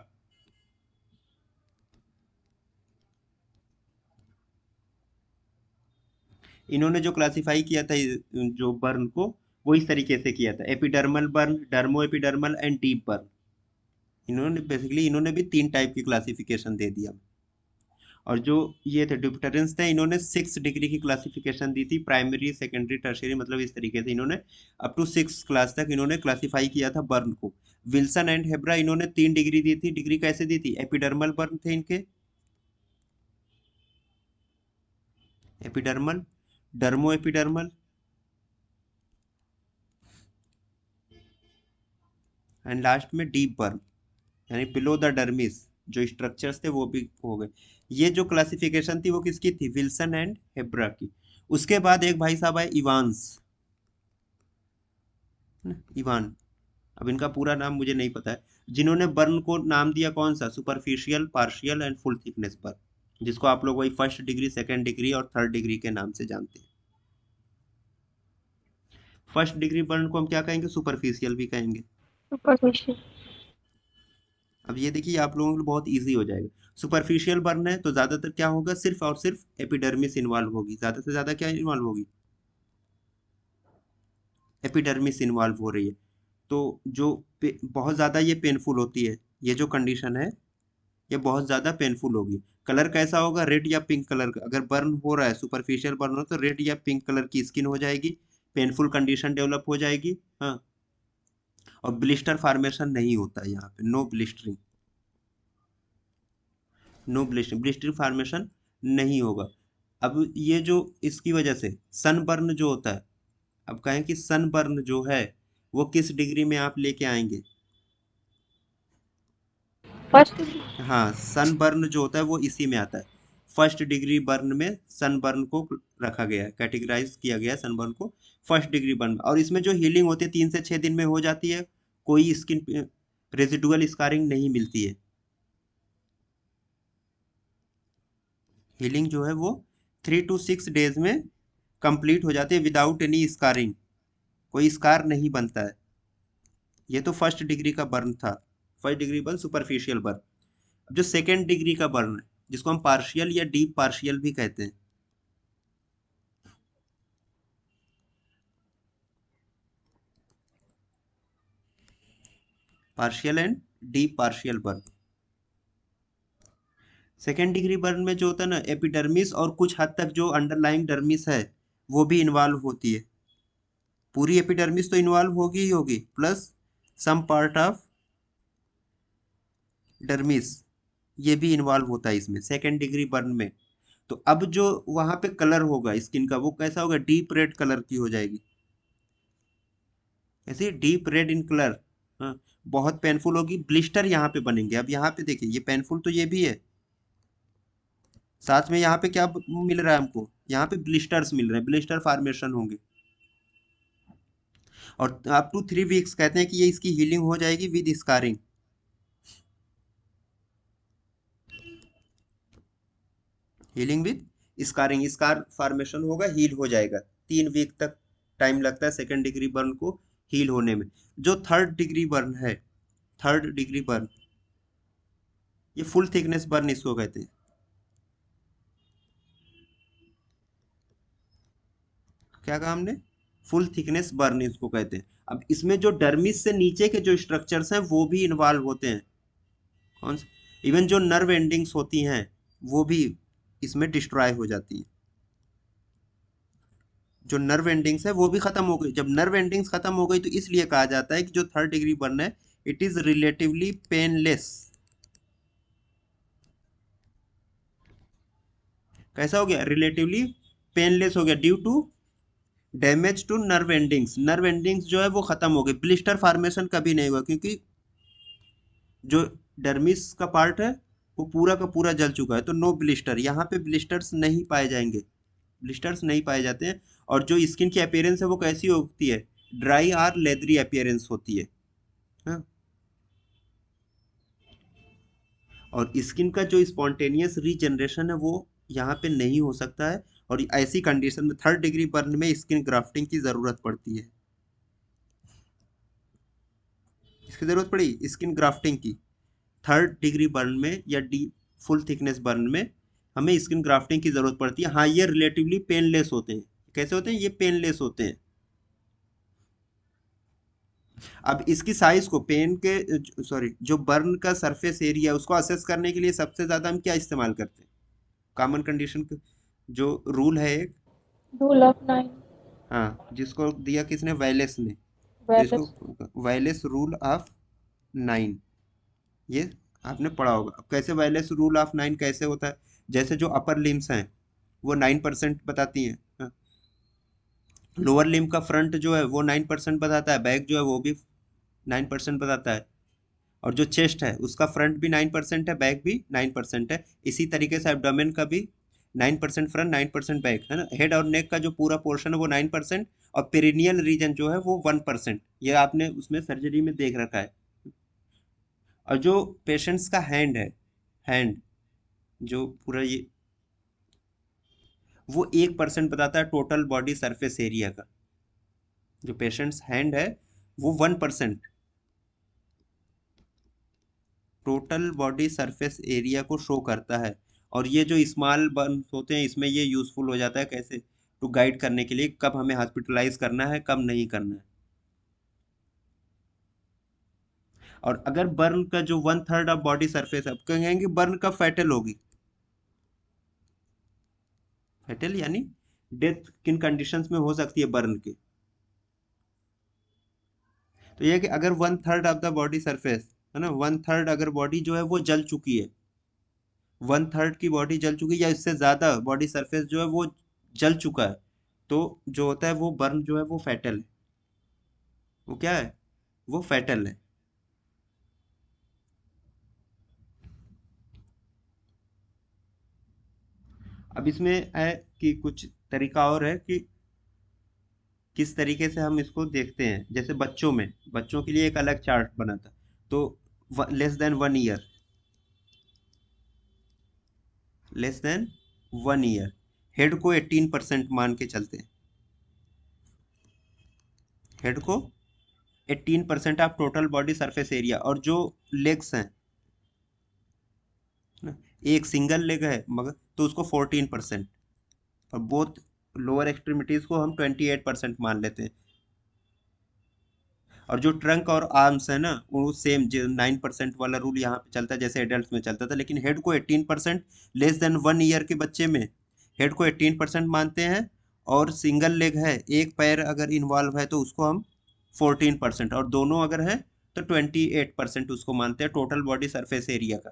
इन्होंने जो क्लासिफाई किया था जो बर्न को, वो इस तरीके से किया था, epidermal burn, dermo epidermal and deep burn. इन्होंने भी 3 टाइप की क्लासिफिकेशन दे दिया। और जो ये थे डिप्टरेंस थे, इन्होंने 6 डिग्री की क्लासिफिकेशन दी थी, प्राइमरी सेकेंडरी टर्शियरी, मतलब इस तरीके से इन्होंने अप टू 6 क्लास तक इन्होंने क्लासिफाई किया था बर्न को। विल्सन एंड हेब्रा इन्होंने 3 डिग्री दी थी। डिग्री कैसे दी थी, एपिडर्मल बर्न थे इनके, epidermal, dermo epidermal and last में डीप बर्न, यानी बिलो द डर्मिस, जो स्ट्रक्चर्स थे वो भी हो गए। ये जो क्लासिफिकेशन थी वो किसकी थी, विल्सन एंड हेब्रा की। उसके बाद एक भाई साहब आए, इवांस, इवान, अब इनका पूरा नाम मुझे नहीं पता है, जिन्होंने बर्न को नाम दिया कौन सा, superficial, partial and full thickness burn, जिसको आप लोग वही फर्स्ट डिग्री, सेकंड डिग्री और थर्ड डिग्री के नाम से जानते हैं। फर्स्ट डिग्री बर्न को हम क्या कहेंगे, सुपरफिशियल भी कहेंगे। सुपरफिशियल। अब ये देखिए आप लोगों के लिए बहुत इजी हो जाएगा। सुपरफिशियल बर्न है तो ज्यादातर क्या होगा, सिर्फ और सिर्फ एपिडर्मिस इन्वॉल्व होगी, ज्यादा से ज्यादा क्या इन्वॉल्व होगी, एपिडर्मिस इन्वॉल्व हो रही है। तो जो बहुत ज्यादा ये पेनफुल होती है, ये जो कंडीशन है ये बहुत ज्यादा पेनफुल होगी। कलर कैसा होगा, रेड या पिंक कलर का, अगर बर्न हो रहा है, सुपरफिशियल बर्न हो तो रेड या पिंक कलर की स्किन हो जाएगी, पेनफुल कंडीशन डेवलप हो जाएगी। हाँ, और ब्लिस्टर फार्मेशन नहीं होता है यहाँ पे, no blistering, no blistering, blistering formation नहीं होगा। अब ये जो इसकी वजह से सनबर्न जो होता है, अब कहें कि सनबर्न जो है वो किस डिग्री में आप लेके आएंगे? फर्स्ट हाँ, सनबर्न जो होता है वो इसी में आता है। फर्स्ट डिग्री बर्न में सनबर्न को रखा गया है, कैटेगराइज किया गया है सनबर्न को फर्स्ट डिग्री बर्न। और इसमें जो हीलिंग होती है 3 से 6 दिन में हो जाती है, कोई स्किन रेजिडुअल स्कारिंग नहीं मिलती है। हीलिंग जो है वो 3 to 6 डेज में कंप्लीट हो जाती है विदाउट एनी स्कारिंग, कोई स्कार नहीं बनता है। ये तो फर्स्ट डिग्री का बर्न था, first degree burn superficial burn. अब जो सेकेंड डिग्री का बर्न है जिसको हम पार्शियल या डीप पार्शियल भी कहते हैं, partial and deep partial burn. Second degree burn में जो होता है ना, एपिडर्मिस और कुछ हद तक जो अंडरलाइंग डर्मिस है वो भी इन्वॉल्व होती है। पूरी एपिडर्मिस तो इन्वॉल्व होगी ही होगी, plus some part of dermis ये भी इन्वॉल्व होता है इसमें सेकेंड डिग्री बर्न में। तो अब जो वहां पे कलर होगा स्किन का वो कैसा होगा? डीप रेड कलर की हो जाएगी, ऐसे डीप रेड इन कलर। हाँ, बहुत पेनफुल होगी, ब्लिस्टर यहाँ पे बनेंगे। अब यहाँ पे देखिए, ये पेनफुल तो ये भी है, साथ में यहाँ पे क्या मिल रहा है हमको? यहाँ पे ब्लिस्टर्स मिल रहे हैं, ब्लिस्टर फॉर्मेशन होंगे। और अप टू 3 वीक्स कहते हैं कि ये इसकी हीलिंग हो जाएगी with scarring. Healing with scarring, scar formation होगा, हील हो जाएगा। 3 वीक तक टाइम लगता है सेकेंड डिग्री बर्न को हील होने में। जो थर्ड डिग्री बर्न है, थर्ड डिग्री बर्न, ये फुल थिकनेस बर्न इसको कहते हैं। क्या कहा हमने? फुल थिकनेस बर्न इसको कहते हैं। अब इसमें जो डर्मिस से नीचे के जो स्ट्रक्चर्स हैं वो भी इन्वॉल्व होते हैं। कौन से? इवन जो नर्व एंडिंग्स होती हैं वो भी इसमें डिस्ट्रॉय हो जाती हैं। जो नर्व एंडिंग्स है वो भी खत्म हो गई। जब नर्व एंडिंग्स खत्म हो गई तो इसलिए कहा जाता है कि जो थर्ड डिग्री बर्न है इट इज रिलेटिवली पेनलेस। कैसा हो गया? रिलेटिवली पेनलेस हो गया due to damage to nerve endings. Nerve endings जो है वो खत्म हो गई, ब्लिस्टर फॉर्मेशन कभी नहीं हुआ, क्योंकि जो डर्मिस का पार्ट है वो पूरा का पूरा जल चुका है, तो नो ब्लिस्टर। यहाँ पे ब्लिस्टर्स नहीं पाए जाएंगे, ब्लिस्टर्स नहीं पाए जाते हैं। और जो स्किन की अपीयरेंस है वो कैसी होती है? ड्राई और लेदरी अपीयरेंस होती है। हाँ? और स्किन का जो स्पॉन्टेनियस रीजनरेशन है वो यहाँ पे नहीं हो सकता है। और ऐसी कंडीशन में थर्ड डिग्री बर्न में स्किन ग्राफ्टिंग की ज़रूरत पड़ती है। इसकी ज़रूरत पड़ी स्किन ग्राफ्टिंग की थर्ड डिग्री बर्न में या डी फुल थिकनेस बर्न में हमें स्किन ग्राफ्टिंग की ज़रूरत पड़ती है। हाँ, ये रिलेटिवली पेनलेस होते हैं। कैसे होते हैं? ये पेनलेस होते हैं। अब इसकी साइज को पेन के सॉरी जो बर्न का सरफेस एरिया है उसको असेस करने के लिए सबसे ज़्यादा हम क्या इस्तेमाल करते हैं? कॉमन कंडीशन जो रूल है एक, रूल ऑफ 9 हाँ, जिसको दिया किसने? वायलेस ने। तो वैलेस। इसको वायलेस रूल ऑफ 9, ये आपने पढ़ा होगा। अब कैसे वायलेस रूल ऑफ 9 कैसे होता है? जैसे जो अपर लिम्स हैं वो 9% बताती हैं, लोअर लिम्ब का फ्रंट जो है वो 9% बताता है, बैक जो है वो भी 9% बताता है। और जो चेस्ट है उसका फ्रंट भी 9% है, बैक भी 9% है। इसी तरीके से एब्डोमेन का भी 9% फ्रंट 9% बैक है ना। हेड और नेक का जो पूरा पोर्शन है वो 9%, और पेरिनियल रीजन जो है वो 1%। ये आपने उसमें सर्जरी में देख रखा है। और जो पेशेंट्स का हैंड है, हैंड जो पूरा ये, वो 1% बताता है टोटल बॉडी सरफेस एरिया का। जो पेशेंट्स हैंड है वो 1% टोटल बॉडी सरफेस एरिया को शो करता है। और ये जो स्मॉल बर्न्स होते हैं इसमें ये यूज़फुल हो जाता है कैसे? टू गाइड करने के लिए कब हमें हॉस्पिटलाइज करना है, कब नहीं करना है। और अगर बर्न का जो 1/3 ऑफ बॉडी सरफेस, अब कहेंगे बर्न कब फैटल होगी? फैटल यानी डेथ किन कंडीशंस में हो सकती है बर्न के? तो ये है कि अगर 1/3 ऑफ द बॉडी सरफेस है ना, 1/3 अगर बॉडी जो है वो जल चुकी है, 1/3 की बॉडी जल चुकी है या इससे ज्यादा बॉडी सरफेस जो है वो जल चुका है, तो जो होता है वो बर्न जो है वो फैटल है। वो क्या है? वो फैटल है। अब इसमें है कि कुछ तरीका और है कि किस तरीके से हम इसको देखते हैं। जैसे बच्चों के लिए एक अलग चार्ट बना था। तो less than 1 year, less than 1 year head को 18% मान के चलते हैं। हेड को 18% of total body surface area, और जो लेग्स हैं ना, एक सिंगल लेग है मगर तो उसको 14%, और बोथ लोअर एक्सट्रीमिटीज को हम 28% मान लेते हैं। और जो ट्रंक और आर्म्स है ना, वो सेम जो 9% वाला रूल यहाँ पे चलता है जैसे एडल्ट में चलता था, लेकिन हेड को 18%, लेस देन 1 ईयर के बच्चे में हेड को 18% मानते हैं, और सिंगल लेग है, एक पैर अगर इन्वॉल्व है तो उसको हम 14%, और दोनों अगर है तो 28% उसको मानते हैं टोटल बॉडी सरफेस एरिया का।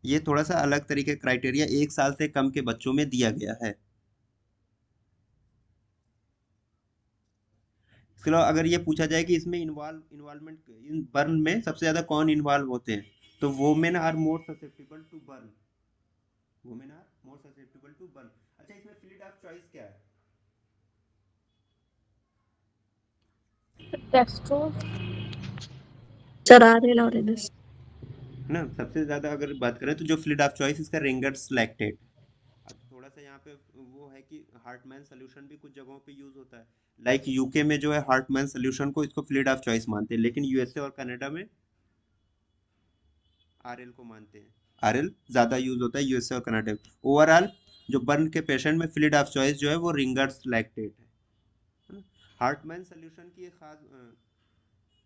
ये थोड़ा सा अलग तरीके क्राइटेरिया 1 साल से कम के बच्चों में दिया गया है। इसके अलावा अगर ये पूछा जाए कि इसमें इन्वॉल्वमेंट इन बर्न में सबसे ज्यादा कौन इन्वॉल्व होते हैं, तो women are more susceptible to burn. Women are more susceptible to burn. अच्छा, इसमें फील्ड ऑफ चॉइस क्या है? Dextrose. सर आरएल और एनएस। है ना, सबसे ज्यादा अगर बात करें तो जो फील्ड ऑफ चॉइस इसका रिंगर्स लैक्टेट। अब थोड़ा सा यहाँ पे वो है कि हार्टमैन सोल्यूशन भी कुछ जगहों पे यूज होता है। लाइक यूके में जो है हार्टमैन सोल्यूशन को इसको फील्ड ऑफ चॉइस मानते हैं, लेकिन यूएसए और कनाडा में आरएल को मानते हैं। आरएल ज्यादा यूज होता है यूएसए और कनाडा में। ओवरऑल जो बर्न के पेशेंट में फील्ड ऑफ चॉइस जो है वो रिंगर्स लैक्टेट है। हार्टमैन सोल्यूशन की एक खास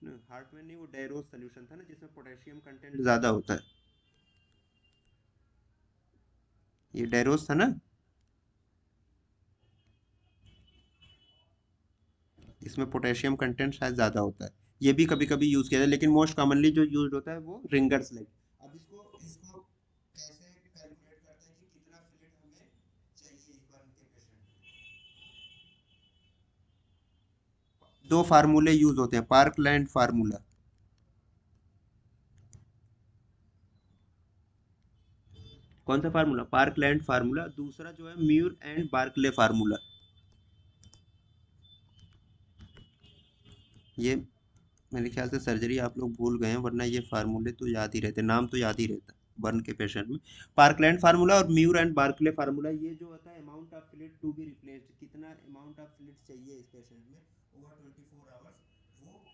हार्टमैन नहीं, वो डायरोज सोल्यूशन था ना जिसमें पोटेशियम कंटेंट ज्यादा होता है। ये डायरोज था ना, इसमें पोटेशियम कंटेंट शायद ज़्यादा होता है। ये भी कभी कभी यूज़ किया जाता है, लेकिन मोस्ट कॉमनली जो यूज होता है वो रिंगर्स लाइक। अब इसको इसको कैसे कैलकुलेट करते हैं कि कितना फ्लूइड हमें चाहिए बर्न के पेशेंट में? दो फार्मूले यूज होते हैं, पार्कलैंड फार्मूला। कौन सा फार्मूला? Parkland formula. दूसरा जो है म्यूर एंड बार्कले फार्मूला। ये मेरे ख्याल से सर्जरी आप लोग भूल गए हैं, वरना ये फार्मूले तो याद ही रहते, नाम तो याद ही रहता बर्न के पेशेंट में। पार्कलैंड फार्मूला और म्यूर एंड बार्कले फार्मूला, ये जो होता है amount of fluid to be replaced, कितना अमाउंट ऑफ फ्लूइड चाहिए इस पेशेंट में ओवर 24 आवर्स, वो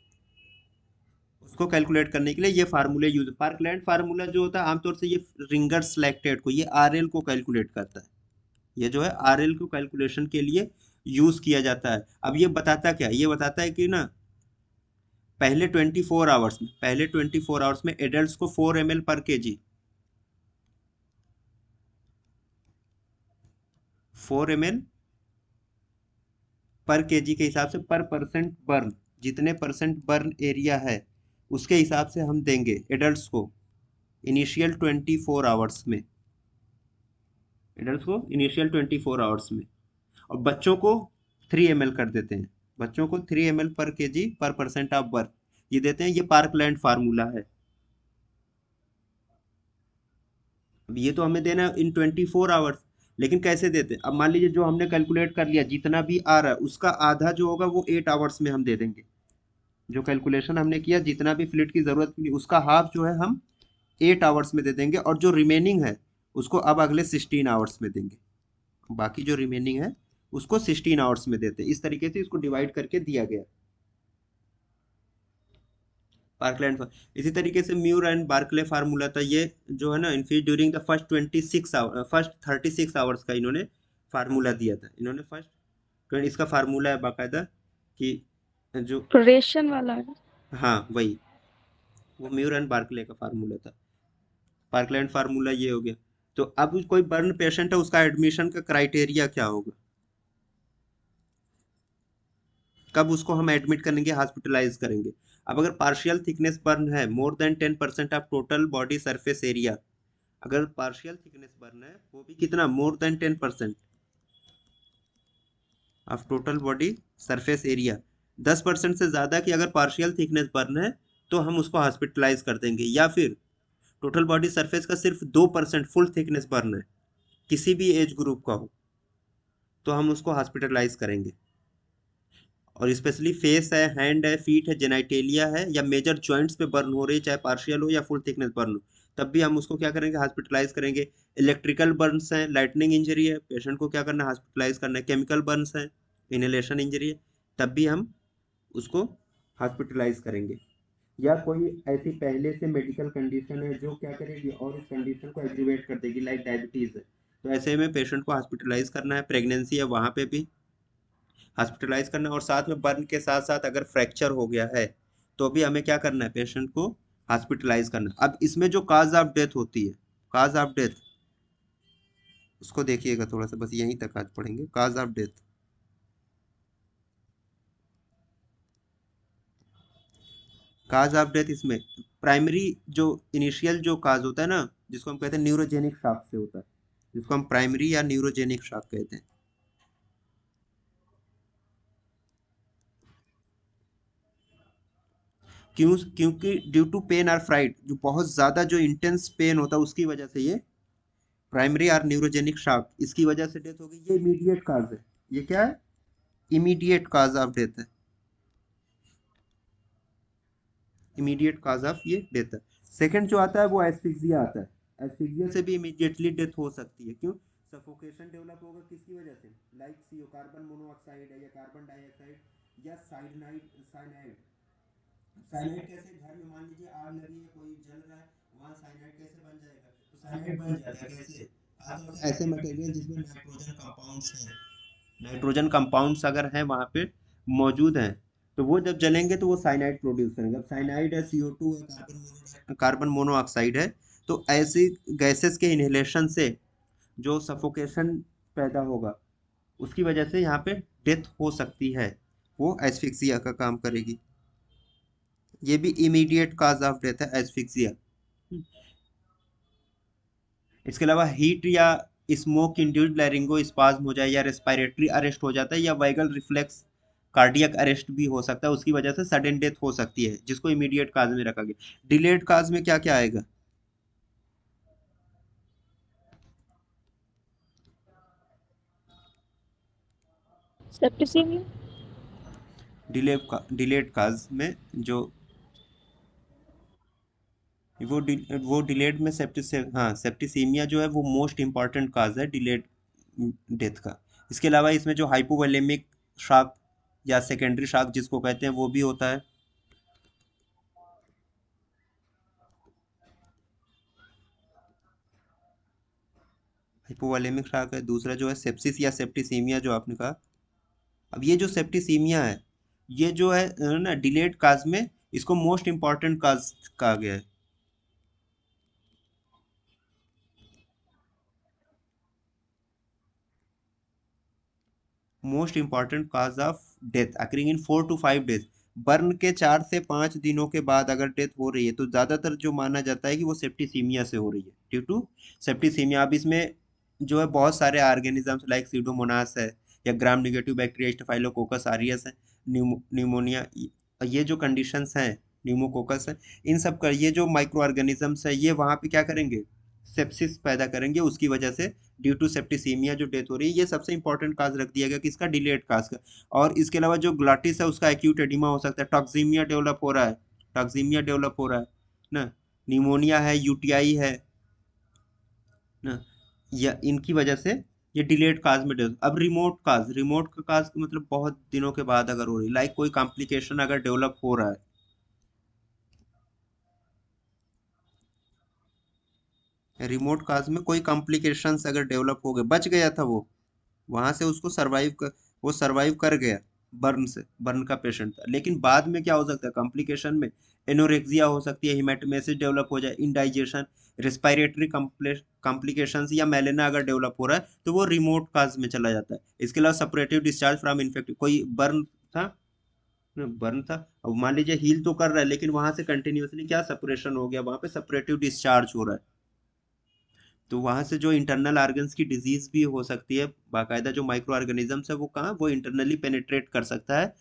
उसको कैलकुलेट करने के लिए ये फार्मूले यूज। पार्कलैंड फार्मूला जो होता है आमतौर से ये रिंगर्स लैक्टेट को, ये आरएल को कैलकुलेट करता है। ये जो है आरएल को कैलकुलेशन के लिए यूज किया जाता है। अब ये बताता क्या, ये बताता है कि ना पहले 24 आवर्स में एडल्ट्स को 4 ml पर केजी, 4 ml पर केजी के हिसाब से पर परसेंट बर्न, जितने परसेंट बर्न एरिया है उसके हिसाब से हम देंगे एडल्ट्स को इनिशियल 24 आवर्स में, एडल्ट्स को इनिशियल 24 आवर्स में। और बच्चों को 3 ml कर देते हैं, बच्चों को 3 ml पर केजी पर परसेंट ऑफ बर्न ये देते हैं। ये पार्कलैंड फार्मूला है। अब ये तो हमें देना इन 24 आवर्स, लेकिन कैसे देते हैं? अब मान लीजिए जो हमने कैलकुलेट कर लिया जितना भी आ रहा है उसका आधा जो होगा वो 8 आवर्स में हम दे देंगे। जो कैलकुलेशन हमने किया जितना भी फ्लूइड की जरूरत पड़ी उसका हाफ जो है हम 8 आवर्स में दे देंगे, और जो रिमेनिंग है उसको अब अगले 16 आवर्स में देंगे। बाकी जो रिमेनिंग है उसको 16 आवर्स में देते हैं। इस तरीके से इसको डिवाइड करके दिया गया पार्कलैंड। इसी तरीके से म्यूर एंड बार्कले फार्मूला था, ये जो है ना इनफीड ड्यूरिंग द फर्स्ट 36 आवर्स का इन्होंने फार्मूला दिया था। इन्होंने फर्स्ट इसका फार्मूला है बाकायदा कि जो रेशन वाला है। हाँ वही, वो म्यूर एंड बार्कले का फार्मूला था। पार्कलैंड फार्मूला ये हो गया। तो अब कोई बर्न पेशेंट है उसका एडमिशन का क्राइटेरिया क्या होगा, कब उसको हम एडमिट करेंगे, हॉस्पिटलाइज करेंगे? अब अगर पार्शियल थिकनेस बर्न है more than 10% of total body surface area, अगर पार्शियल थिकनेस बर्न है वो भी कितना, more than 10% of total body surface area, 10% से ज़्यादा की अगर पार्शियल थिकनेस बर्न है तो हम उसको हॉस्पिटलाइज कर देंगे। या फिर टोटल बॉडी सरफेस का सिर्फ 2% फुल थिकनेस बर्न है, किसी भी एज ग्रुप का हो, तो हम उसको हॉस्पिटलाइज करेंगे। और स्पेशली फेस है, हैंड है, फीट है, जेनाइटेलिया है, या मेजर जॉइंट्स पे बर्न हो रही है, चाहे पार्शियल हो या फुल थिकनेस बर्न हो, तब भी हम उसको क्या करेंगे, हॉस्पिटलाइज करेंगे। इलेक्ट्रिकल बर्न्स हैं, लाइटनिंग इंजरी है, पेशेंट को क्या करना है, हॉस्पिटलाइज करना है। केमिकल बर्न्स हैं, इनहेलेशन इंजरी है, तब भी हम उसको हॉस्पिटलाइज करेंगे। या कोई ऐसी पहले से मेडिकल कंडीशन है जो क्या करेगी और इस कंडीशन को एग्रीवेट कर देगी, लाइक डायबिटीज़ है, तो ऐसे में पेशेंट को हॉस्पिटलाइज करना है। प्रेगनेंसी है, वहाँ पे भी हॉस्पिटलाइज करना है। और साथ में बर्न के साथ साथ अगर फ्रैक्चर हो गया है तो भी हमें क्या करना है, पेशेंट को हॉस्पिटलाइज करना है। अब इसमें जो काज ऑफ डेथ होती है, काज ऑफ डेथ उसको देखिएगा थोड़ा सा, बस यहीं तक आज पढ़ेंगे। Cause of death, cause of death इसमें प्राइमरी जो इनिशियल जो काज होता है ना, जिसको हम कहते हैं न्यूरोजेनिक शॉक से होता है, जिसको हम प्राइमरी या न्यूरोजेनिक शॉक कहते हैं। क्योंकि ड्यू टू पेन और फ्राइट, जो बहुत ज़्यादा जो इंटेंस पेन होता है उसकी वजह से ये प्राइमरी और न्यूरोजेनिक शॉक, इसकी वजह से डेथ हो गई, ये इमीडिएट काज है। ये क्या है, इमीडिएट काज ऑफ डेथ है, इमीडिएट काज ऑफ ये डेथ है। सेकंड जो आता है वो एस्फिक्सिया आता है। एस्फिक्सिया से भी इमीडिएटली डेथ हो सकती है। क्यों, सफोकेशन डेवलप होगा किसकी वजह से, लाइक सीओ कार्बन मोनोऑक्साइड है, या कार्बन डाइऑक्साइड, या साइनाइड। साइनाइड साइनाइड कैसे, घर में मान लीजिए आग लगी है, कोई जल रहा है, वहाँ साइनाइड कैसे बन जाएगा, तो साइनाइड बन जाता है कैसे, खासतौर से ऐसे मटेरियल जिसमें नाइट्रोजन कंपाउंड्स हैं, नाइट्रोजन कंपाउंड्स अगर हैं वहाँ पे मौजूद हैं, तो वो जब जलेंगे तो वो साइनाइड प्रोड्यूस करेंगे। अब साइनाइड है, CO2 है, कार्बन मोनोऑक्साइड है, तो ऐसी गैसेस के इनहेलेशन से जो सफोकेशन पैदा होगा उसकी वजह से यहाँ पे डेथ हो सकती है, वो एस्फिक्सिया का काम करेगी। ये भी इमीडिएट काज ऑफ डेथ है, एस्फिक्सिया। इसके अलावा हीट या स्मोक इंड्यूस्ड लैरिंगो स्पाज्म हो जाए, या रेस्पिरेटरी अरेस्ट हो जाता है, या वाइगल रिफ्लेक्स कार्डियक अरेस्ट भी हो सकता है, उसकी वजह से सडन डेथ हो सकती है, जिसको इमीडिएट काज में रखा गया। डिलेड काज में क्या क्या आएगा, Septicemia. डिलेड काज में जो वो डिलेड में हाँ, सेप्टिसीमिया जो है वो मोस्ट इंपॉर्टेंट काज है डिलेड डेथ का। इसके अलावा इसमें जो हाइपोवोलेमिक शॉक या सेकेंडरी शॉक जिसको कहते हैं वो भी होता है। हाइपोवोलेमिक शॉक है। दूसरा जो है सेप्सिस या सेप्टिसीमिया जो आपने कहा। अब ये जो सेप्टिसीमिया है, ये जो है ना डिलेड काज में, इसको मोस्ट इंपॉर्टेंट काज कहा गया है। Most important cause of death occurring in 4 to 5 days। Burn के 4 से 5 दिनों के बाद अगर डेथ हो रही है तो ज्यादातर जो माना जाता है कि वो सेप्टिसीमिया से हो रही है, ड्यू टू सेप्टिसीमिया। अब इसमें जो है बहुत सारे ऑर्गेनिजम्स लाइक सीडोमोनास है, या ग्राम नेगेटिव बैक्टीरिया स्टेफाइलोकोकस आरियस है, न्यूमोनिया, ये जो कंडीशंस हैं, न्यूमोकोकस है, इन सब का ये जो माइक्रो ऑर्गेनिजम्स है ये वहाँ पे क्या करेंगे, सेप्सिस पैदा करेंगे, उसकी वजह से ड्यू टू सेप्टिसीमिया जो डेथ हो रही है। ये सबसे इंपॉर्टेंट काज रख दिया गया किसका, डिलेड काज का। और इसके अलावा जो ग्लाटिस है उसका एक्यूट एडिमा हो सकता है, टॉक्सीमिया डेवलप हो रहा है, टॉक्सीमिया डेवलप हो रहा है ना, निमोनिया है, यूटीआई है ना, या इनकी वजह से ये डिलेड काज में डेवलप। अब रिमोट काज, रिमोट का काज मतलब बहुत दिनों के बाद अगर हो रही, लाइक कोई कॉम्प्लिकेशन अगर डेवलप हो रहा है, रिमोट काज में कोई कॉम्प्लिकेशंस अगर डेवलप हो गए, बच गया था वो, वहां से उसको सरवाइव कर, वो सरवाइव कर गया बर्न से, बर्न का पेशेंट था, लेकिन बाद में क्या हो सकता है, कॉम्प्लिकेशन में एनोरेक्सिया हो सकती है, हिमेटमेसिस डेवलप हो जाए, इंडाइजेशन, रेस्पिरेटरी कॉम्प्लिकेशंस, या मेलेना अगर डेवलप हो रहा है तो वो रिमोट काज में चला जाता है। इसके अलावा सपरेटिव डिस्चार्ज फ्रॉम इन्फेक्टिव, कोई बर्न था, बर्न था, अब मान लीजिए हील तो कर रहा है लेकिन वहां से कंटिन्यूअसली क्या सेपरेशन हो गया, वहां पे सपरेटिव डिस्चार्ज हो रहा है। तो वहां से जो इंटरनल ऑर्गन्स की डिजीज भी हो सकती है, बाकायदा जो माइक्रो ऑर्गेनिजम्स है वो कहाँ वो इंटरनली पेनिट्रेट कर सकता है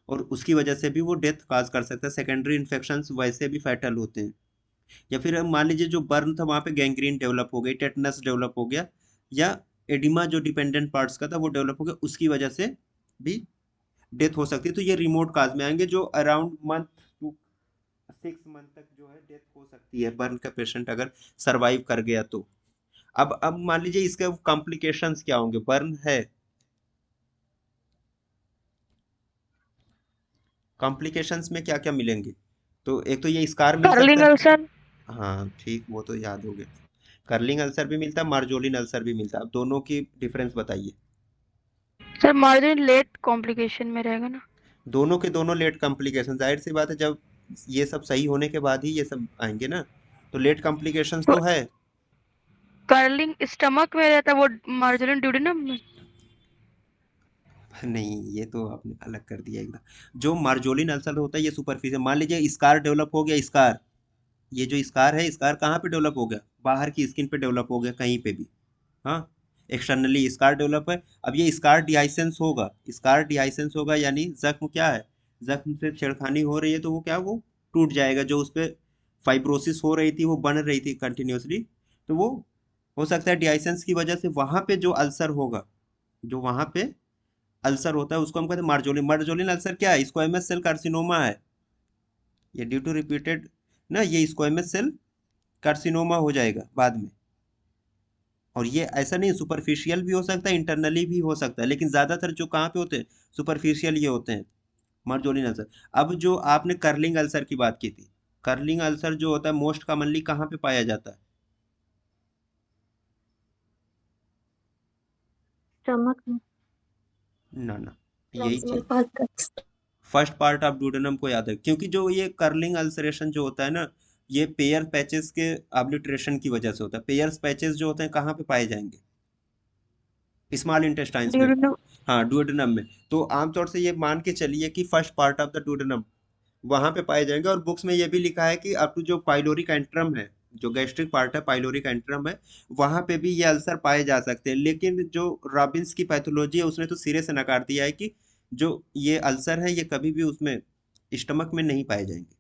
और उसकी वजह से भी वो डेथ काज कर सकता है। सेकेंडरी इन्फेक्शंस वैसे भी फैटल होते हैं। या फिर हम मान लीजिए जो बर्न था वहां पे गैंग्रीन डेवलप हो गई, टेटनस डेवलप हो गया, या एडिमा जो डिपेंडेंट पार्ट्स का था वो डेवलप हो गया, उसकी वजह से भी डेथ हो सकती है। तो ये रिमोट काज में आएंगे जो अराउंड मंथ टू 6 मंथ तक जो है डेथ हो सकती है बर्न का पेशेंट अगर सरवाइव कर गया तो। अब मान लीजिए इसके कॉम्प्लिकेशंस क्या होंगे। बर्न है, कॉम्प्लिकेशंस में क्या क्या मिलेंगे। तो एक तो ये स्कार मिल सकता कर्लिंग है। अल्सर। हाँ ठीक, वो तो याद हो गया। कर्लिंग अल्सर भी मिलता है, मार्जोलिन अल्सर भी मिलता है। अब दोनों की डिफरेंस बताइए। सर मार्जिन लेट कॉम्प्लिकेशन में रहेगा ना। दोनों के दोनों लेट कॉम्प्लिकेशन, जाहिर सी बात है जब ये सब सही होने के बाद ही ये सब आएंगे ना। तो लेट कॉम्प्लिकेशंस तो तो है। कर्लिंग स्टमक में रहता है, वो मार्जिन ड्यूडेनम में। नहीं, ये तो आपने अलग कर दिया एकदम। जो मार्जोलिन अल्सर होता है ये सुपरफिशियल, मान लीजिए स्कार डेवलप हो गया, स्कार, ये जो स्कार है, स्कार कहाँ पे डेवलप हो गया, बाहर की स्किन पे डेवलप हो गया कहीं पे भी। हाँ, एक्सटर्नली स्कार डेवलप है। अब ये स्कार डिहाइसेंस होगा, स्कार डिहाइसेंस होगा यानी जख्म क्या है, जख्म से छेड़खानी हो रही है तो वो क्या, वो टूट जाएगा। जो उस पर फाइब्रोसिस हो रही थी, वो बन रही थी कंटिन्यूसली, तो वो हो सकता है डिहाइसेंस की वजह से वहां पे जो अल्सर होगा, जो वहां पे अल्सर होता है उसको हम कहते हैं मार्जोलिन। मार्जोलिन अल्सर क्या है, स्क्वामस सेल कार्सिनोमा है। ये ड्यू टू रिपीटेड ना, ये स्क्वामस सेल कार्सिनोमा हो जाएगा बाद में। और ये ऐसा नहीं, सुपरफिशियल भी हो सकता है, इंटरनली भी हो सकता है, लेकिन ज्यादातर जो कहाँ पे होते हैं, सुपरफिशियल ये होते हैं, मार्जोलिन अल्सर। अब जो आपने कर्लिंग अल्सर की बात की थी, कर्लिंग अल्सर जो होता है मोस्ट कॉमनली कहाँ पे पाया जाता है। स्टमक में। ना ना, यही प्रॉक्सिमल चीज, part. First part of duodenum को याद है, क्योंकि जो ये कर्लिंग अल्सरेशन जो होता है ना, ये पेयर पैचेस के ऑब्लिटरेशन की वजह से होता है। पेयर्स पैचेस जो होते हैं कहाँ पे पाए जाएंगे, स्मॉल इंटेस्टाइन्स में। ड्यूडेनम। हाँ, डुओडेनम में। तो आमतौर से ये मान के चलिए कि first part of the duodenum वहां पे पाए जाएंगे। और बुक्स में ये भी लिखा है कि अप टू जो पाइलोरिक एंट्रम है, जो गैस्ट्रिक पार्ट है, पाइलोरिक एंट्रम है, वहां पे भी ये अल्सर पाए जा सकते हैं। लेकिन जो रॉबिन्स की पैथोलॉजी है उसने तो सिरे से नकार दिया है कि जो ये अल्सर है ये कभी भी उसमें स्टमक में नहीं पाए जाएंगे,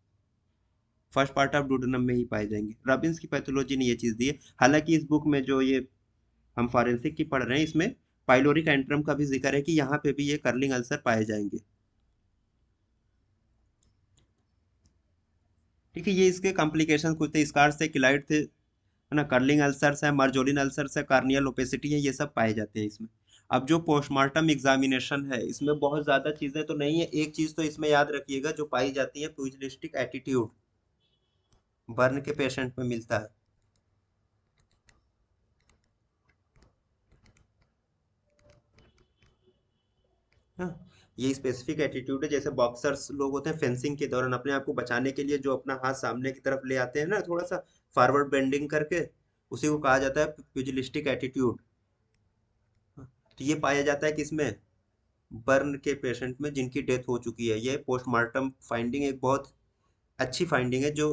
फर्स्ट पार्ट ऑफ डुओडेनम में ही पाए जाएंगे। रॉबिन्स की पैथोलॉजी ने ये चीज दी है। हालांकि इस बुक में जो ये हम फॉरेंसिक की पढ़ रहे हैं इसमें पाइलोरिक एंट्रम का भी जिक्र है कि यहाँ पे भी ये कर्लिंग अल्सर पाए जाएंगे। ठीक है, ये इसके कॉम्प्लिकेशन कुछ थे, स्कार से, किलाइड थे, है ना, कर्लिंग अल्सर्स है, मार्जोलिन अल्सर्स है, कार्नियल ओपेसिटी है, ये सब पाए जाते हैं इसमें। अब जो पोस्टमार्टम एग्जामिनेशन है इसमें बहुत ज्यादा चीजें तो नहीं है। एक चीज तो इसमें याद रखिएगा जो पाई जाती है, प्यूजिलिस्टिक एटीट्यूड बर्न के पेशेंट में मिलता है। हाँ, ये स्पेसिफिक एटीट्यूड है। जैसे बॉक्सर्स लोग होते हैं फेंसिंग के दौरान अपने आप को बचाने के लिए जो अपना हाथ सामने की तरफ ले आते हैं ना, थोड़ा सा फॉरवर्ड बेंडिंग करके, उसी को कहा जाता है प्यूजिलिस्टिक एटीट्यूड। तो ये पाया जाता है किसमें, बर्न के पेशेंट में जिनकी डेथ हो चुकी है। ये पोस्टमार्टम फाइंडिंग एक बहुत अच्छी फाइंडिंग है जो